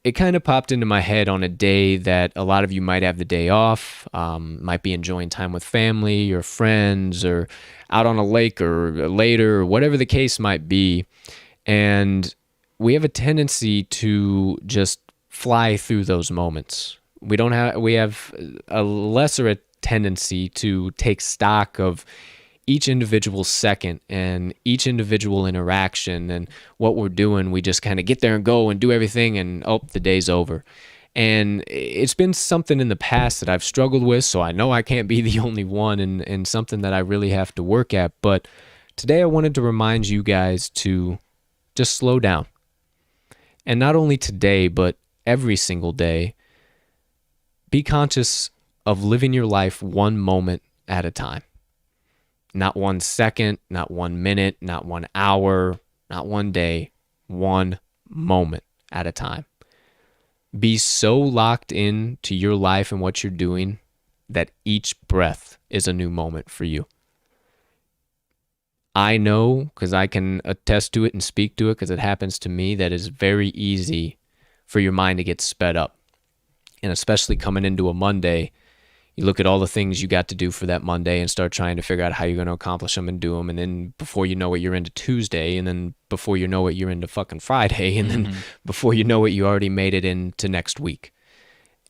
it kind of popped into my head on a day that a lot of you might have the day off, might be enjoying time with family or friends or out on a lake or later or whatever the case might be. And we have a tendency to just fly through those moments. We have a lesser tendency to take stock of each individual second and each individual interaction and what we're doing. We just kind of get there and go and do everything, and the day's over. And it's been something in the past that I've struggled with, so I know I can't be the only one, and something that I really have to work at. But today I wanted to remind you guys to just slow down. And not only today, but every single day, be conscious of living your life one moment at a time. Not 1 second, not 1 minute, not 1 hour, not 1 day, one moment at a time. Be so locked in to your life and what you're doing that each breath is a new moment for you. I know, because I can attest to it and speak to it because it happens to me, that it's very easy for your mind to get sped up. And especially coming into a Monday, you look at all the things you got to do for that Monday and start trying to figure out how you're going to accomplish them and do them. And then before you know it, you're into Tuesday. And then before you know it, you're into fucking Friday. And then before you know it, you already made it into next week.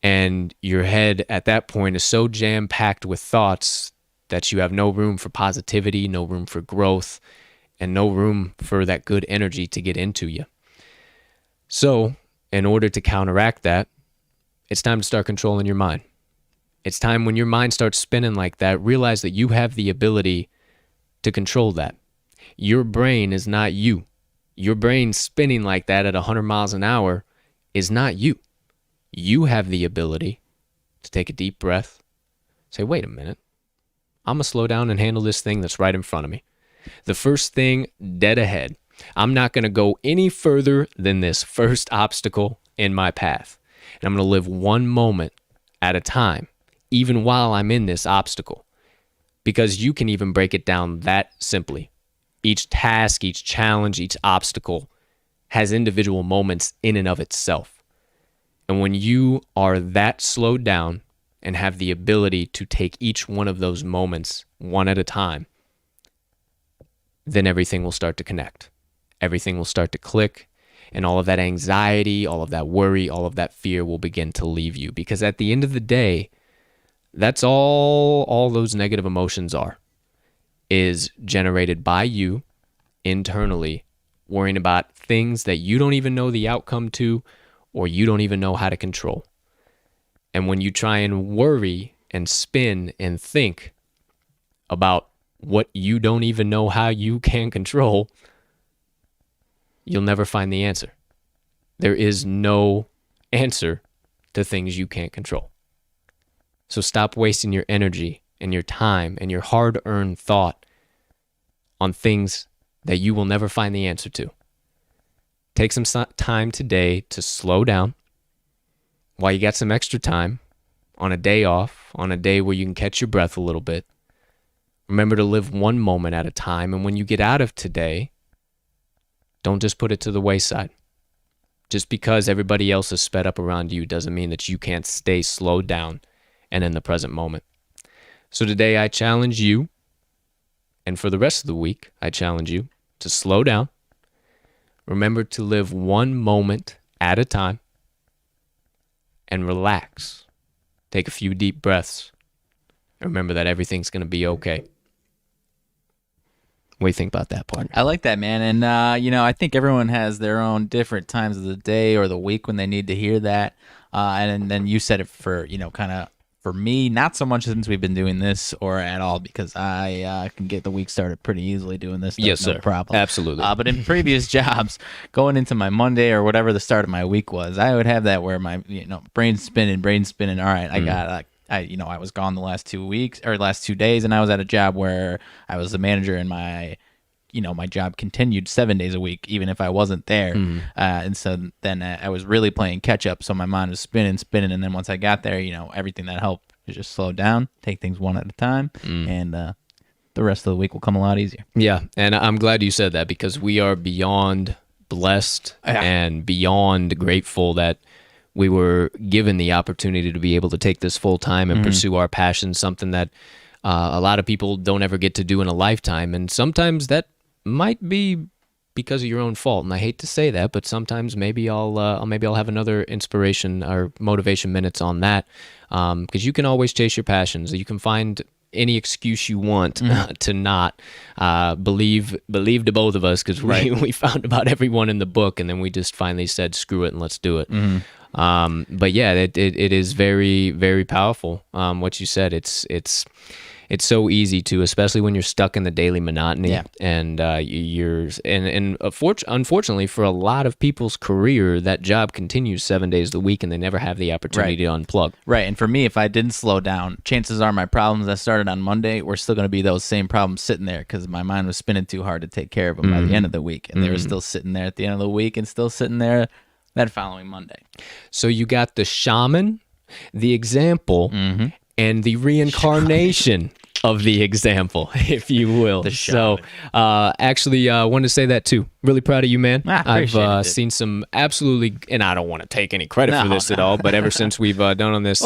And your head at that point is so jam-packed with thoughts that you have no room for positivity, no room for growth, and no room for that good energy to get into you. So in order to counteract that, it's time to start controlling your mind. It's time when your mind starts spinning like that, realize that you have the ability to control that. Your brain is not you. Your brain spinning like that at 100 miles an hour is not you. You have the ability to take a deep breath, say, wait a minute, I'm going to slow down and handle this thing that's right in front of me. The first thing dead ahead. I'm not going to go any further than this first obstacle in my path. And I'm going to live one moment at a time, even while I'm in this obstacle, because you can even break it down that simply. Each task, each challenge, each obstacle has individual moments in and of itself. And when you are that slowed down and have the ability to take each one of those moments one at a time, then everything will start to connect. Everything will start to click, and all of that anxiety, all of that worry, all of that fear will begin to leave you. Because at the end of the day, that's all those negative emotions is generated by you internally, worrying about things that you don't even know the outcome to, or you don't even know how to control. And when you try and worry and spin and think about what you don't even know how you can control, you'll never find the answer. There is no answer to things you can't control. So stop wasting your energy and your time and your hard-earned thought on things that you will never find the answer to. Take some time today to slow down while you got some extra time on a day off, on a day where you can catch your breath a little bit. Remember to live one moment at a time. And when you get out of today, don't just put it to the wayside. Just because everybody else is sped up around you doesn't mean that you can't stay slowed down and in the present moment. So today I challenge you, and for the rest of the week, I challenge you to slow down. Remember to live one moment at a time and relax. Take a few deep breaths. And remember that everything's going to be okay. What do you think about that, partner? I like that, man. And, I think everyone has their own different times of the day or the week when they need to hear that. And then you said it for, kind of for me, not so much since we've been doing this or at all, because I can get the week started pretty easily doing this. Yes, no sir. problem. Absolutely. But in previous jobs, going into my Monday or whatever the start of my week was, I would have that where my, brain's spinning. All right, I got I was gone the last 2 weeks or last 2 days, and I was at a job where I was the manager, and my my job continued 7 days a week, even if I wasn't there. And so then I was really playing catch up. So my mind was spinning. And then once I got there, everything that helped is just slow down, take things one at a time. And the rest of the week will come a lot easier. Yeah. And I'm glad you said that, because we are beyond blessed and beyond grateful that we were given the opportunity to be able to take this full time and pursue our passion, something that a lot of people don't ever get to do in a lifetime. And sometimes that might be because of your own fault. And I hate to say that, but sometimes maybe I'll have another inspiration or motivation minutes on that. Because you can always chase your passions. You can find any excuse you want to not believe to both of us, because we found about everyone in the book, and then we just finally said screw it and let's do it. But yeah, it is very, very powerful. What you said, it's so easy to, especially when you're stuck in the daily monotony, and unfortunately for a lot of people's career, that job continues 7 days a week and they never have the opportunity to unplug. Right. And for me, if I didn't slow down, chances are my problems that started on Monday were still going to be those same problems sitting there, because my mind was spinning too hard to take care of them by the end of the week. And they were still sitting there at the end of the week and still sitting there that following Monday. So you got the shaman, the example, and the reincarnation of the example, if you will. So actually, I wanted to say that too. Really proud of you, man. I've seen some absolutely, and I don't want to take any credit for this at all, but ever since we've done on this,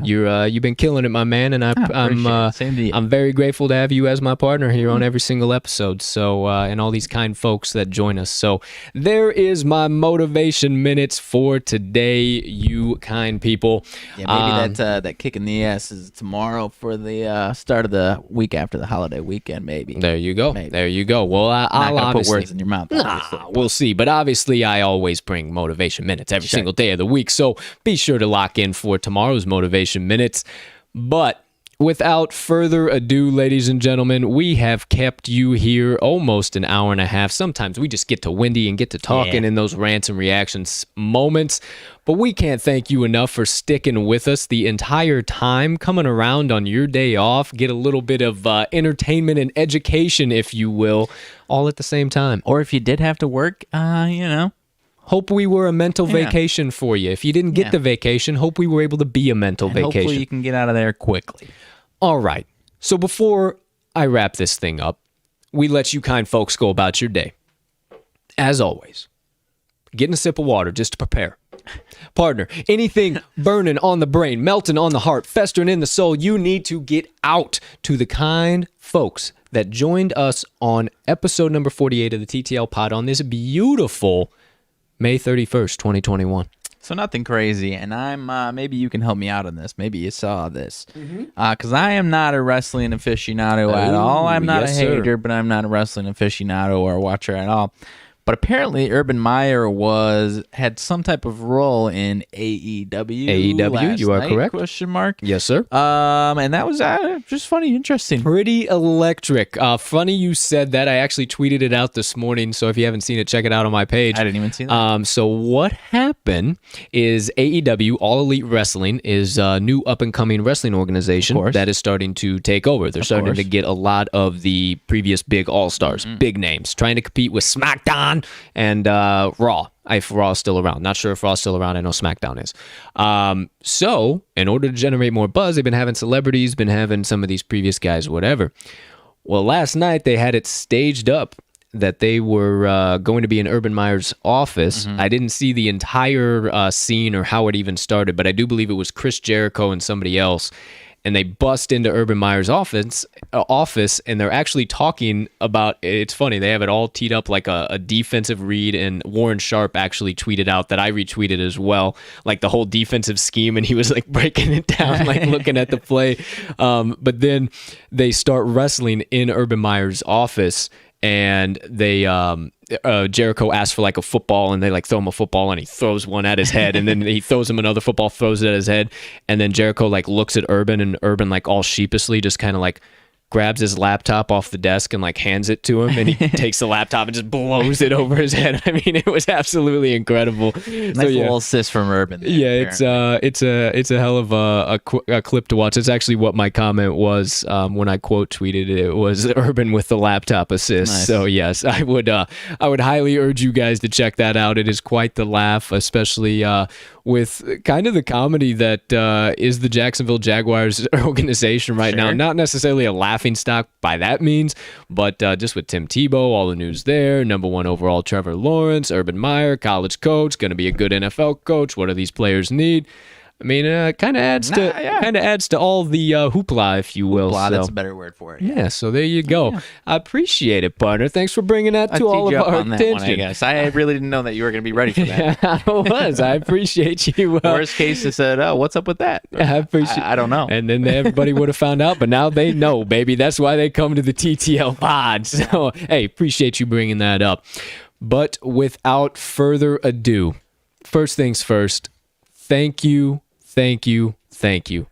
you've been killing it, my man, and I'm very grateful to have you as my partner here on every single episode. So and all these kind folks that join us. So there is my motivation minutes for today, you kind people. Yeah, maybe that kick in the ass is tomorrow for the start of the week after the holiday weekend. Maybe there you go. There you go. Well, I'll not gonna put words in your mouth. We'll see. But obviously, I always bring motivation minutes every single day of the week. So be sure to lock in for tomorrow's motivation minutes. But without further ado, ladies and gentlemen, we have kept you here almost an hour and a half. Sometimes we just get to windy and get to talking in those rants and reactions moments. But we can't thank you enough for sticking with us the entire time, coming around on your day off, get a little bit of entertainment and education, if you will, all at the same time. Or if you did have to work, hope we were a mental vacation for you. If you didn't get the vacation, hope we were able to be a mental vacation. Hopefully you can get out of there quickly. All right. So before I wrap this thing up, we let you kind folks go about your day. As always, getting a sip of water just to prepare. Partner, anything burning on the brain, melting on the heart, festering in the soul, you need to get out to the kind folks that joined us on episode number 48 of the TTL Pod on this beautiful May 31st, 2021. So nothing crazy, and I'm maybe you can help me out on this. Maybe you saw this, because I am not a wrestling aficionado at all. I'm not a hater, but I'm not a wrestling aficionado or a watcher at all. But apparently, Urban Meyer had some type of role in AEW. AEW, you are correct. Question mark. Yes, sir. And that was just funny, interesting. Pretty electric. Funny you said that. I actually tweeted it out this morning, so if you haven't seen it, check it out on my page. I didn't even see that. So what happened is AEW, All Elite Wrestling, is a new up-and-coming wrestling organization that is starting to take over. They're starting to get a lot of the previous big all-stars, big names, trying to compete with SmackDown and Raw, if Raw is still around. Not sure if Raw is still around. I know SmackDown is. So, in order to generate more buzz, they've been having celebrities, been having some of these previous guys, whatever. Well, last night they had it staged up that they were going to be in Urban Meyer's office. I didn't see the entire scene or how it even started, but I do believe it was Chris Jericho and somebody else. And they bust into Urban Meyer's office, and they're actually talking about, it's funny, they have it all teed up like a defensive read, and Warren Sharp actually tweeted out that I retweeted as well, like the whole defensive scheme, and he was like breaking it down, like looking at the play. But then they start wrestling in Urban Meyer's office, and they Jericho asks for like a football, and they like throw him a football, and he throws one at his head, and then he throws him another football, throws it at his head, and then Jericho like looks at Urban, and Urban like all sheepishly just kind of like grabs his laptop off the desk and like hands it to him, and he takes the laptop and just blows it over his head. I mean, it was absolutely incredible. Nice little assist from Urban there, it's a hell of a clip to watch. It's actually what my comment was when I quote tweeted it. It was Urban with the laptop assist. Nice. So yes, I would highly urge you guys to check that out. It is quite the laugh, especially with kind of the comedy that is the Jacksonville Jaguars organization right now. Not necessarily a laughing stock by that means, but just with Tim Tebow, all the news there, number 1 overall Trevor Lawrence, Urban Meyer, college coach, going to be a good NFL coach. What do these players need? I mean, kind of adds to all the hoopla, if you will. Hoopla, so. That's a better word for it. Yeah, so there you go. Yeah. I appreciate it, partner. Thanks for bringing that to all of our attention. One, I guess I really didn't know that you were going to be ready for that. Yeah, I was. I appreciate you. Worst case, they said, "Oh, what's up with that?" I appreciate. I don't know. And then everybody would have found out, but now they know, baby. That's why they come to the TTL Pod. So, hey, appreciate you bringing that up. But without further ado, first things first. Thank you. Thank you. Thank you.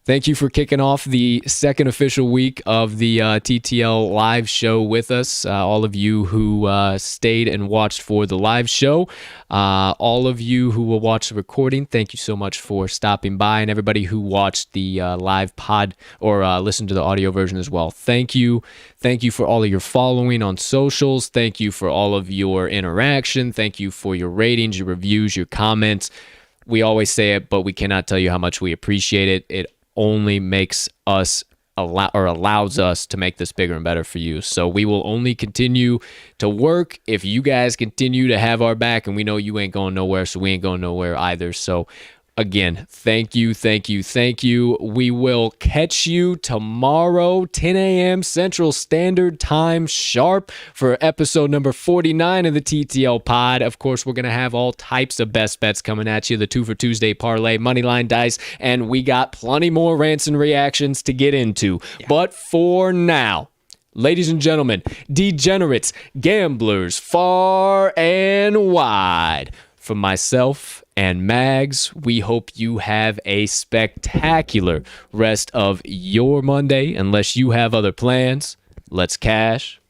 Thank you for kicking off the second official week of the TTL live show with us. All of you who stayed and watched for the live show. All of you who will watch the recording, thank you so much for stopping by. And everybody who watched the live pod or listened to the audio version as well. Thank you. Thank you for all of your following on socials. Thank you for all of your interaction. Thank you for your ratings, your reviews, your comments. We always say it, but we cannot tell you how much we appreciate it. It only makes us allows us to make this bigger and better for you. So we will only continue to work if you guys continue to have our back, and we know you ain't going nowhere, so we ain't going nowhere either. So again, thank you, thank you, thank you. We will catch you tomorrow, 10 a.m. Central Standard Time sharp for episode number 49 of the TTL Pod. Of course, we're going to have all types of best bets coming at you. The 2 for Tuesday parlay, Moneyline Dice, and we got plenty more rants and reactions to get into. Yeah. But for now, ladies and gentlemen, degenerates, gamblers, far and wide, from myself and Mags, we hope you have a spectacular rest of your Monday. Unless you have other plans, let's cash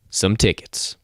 some tickets.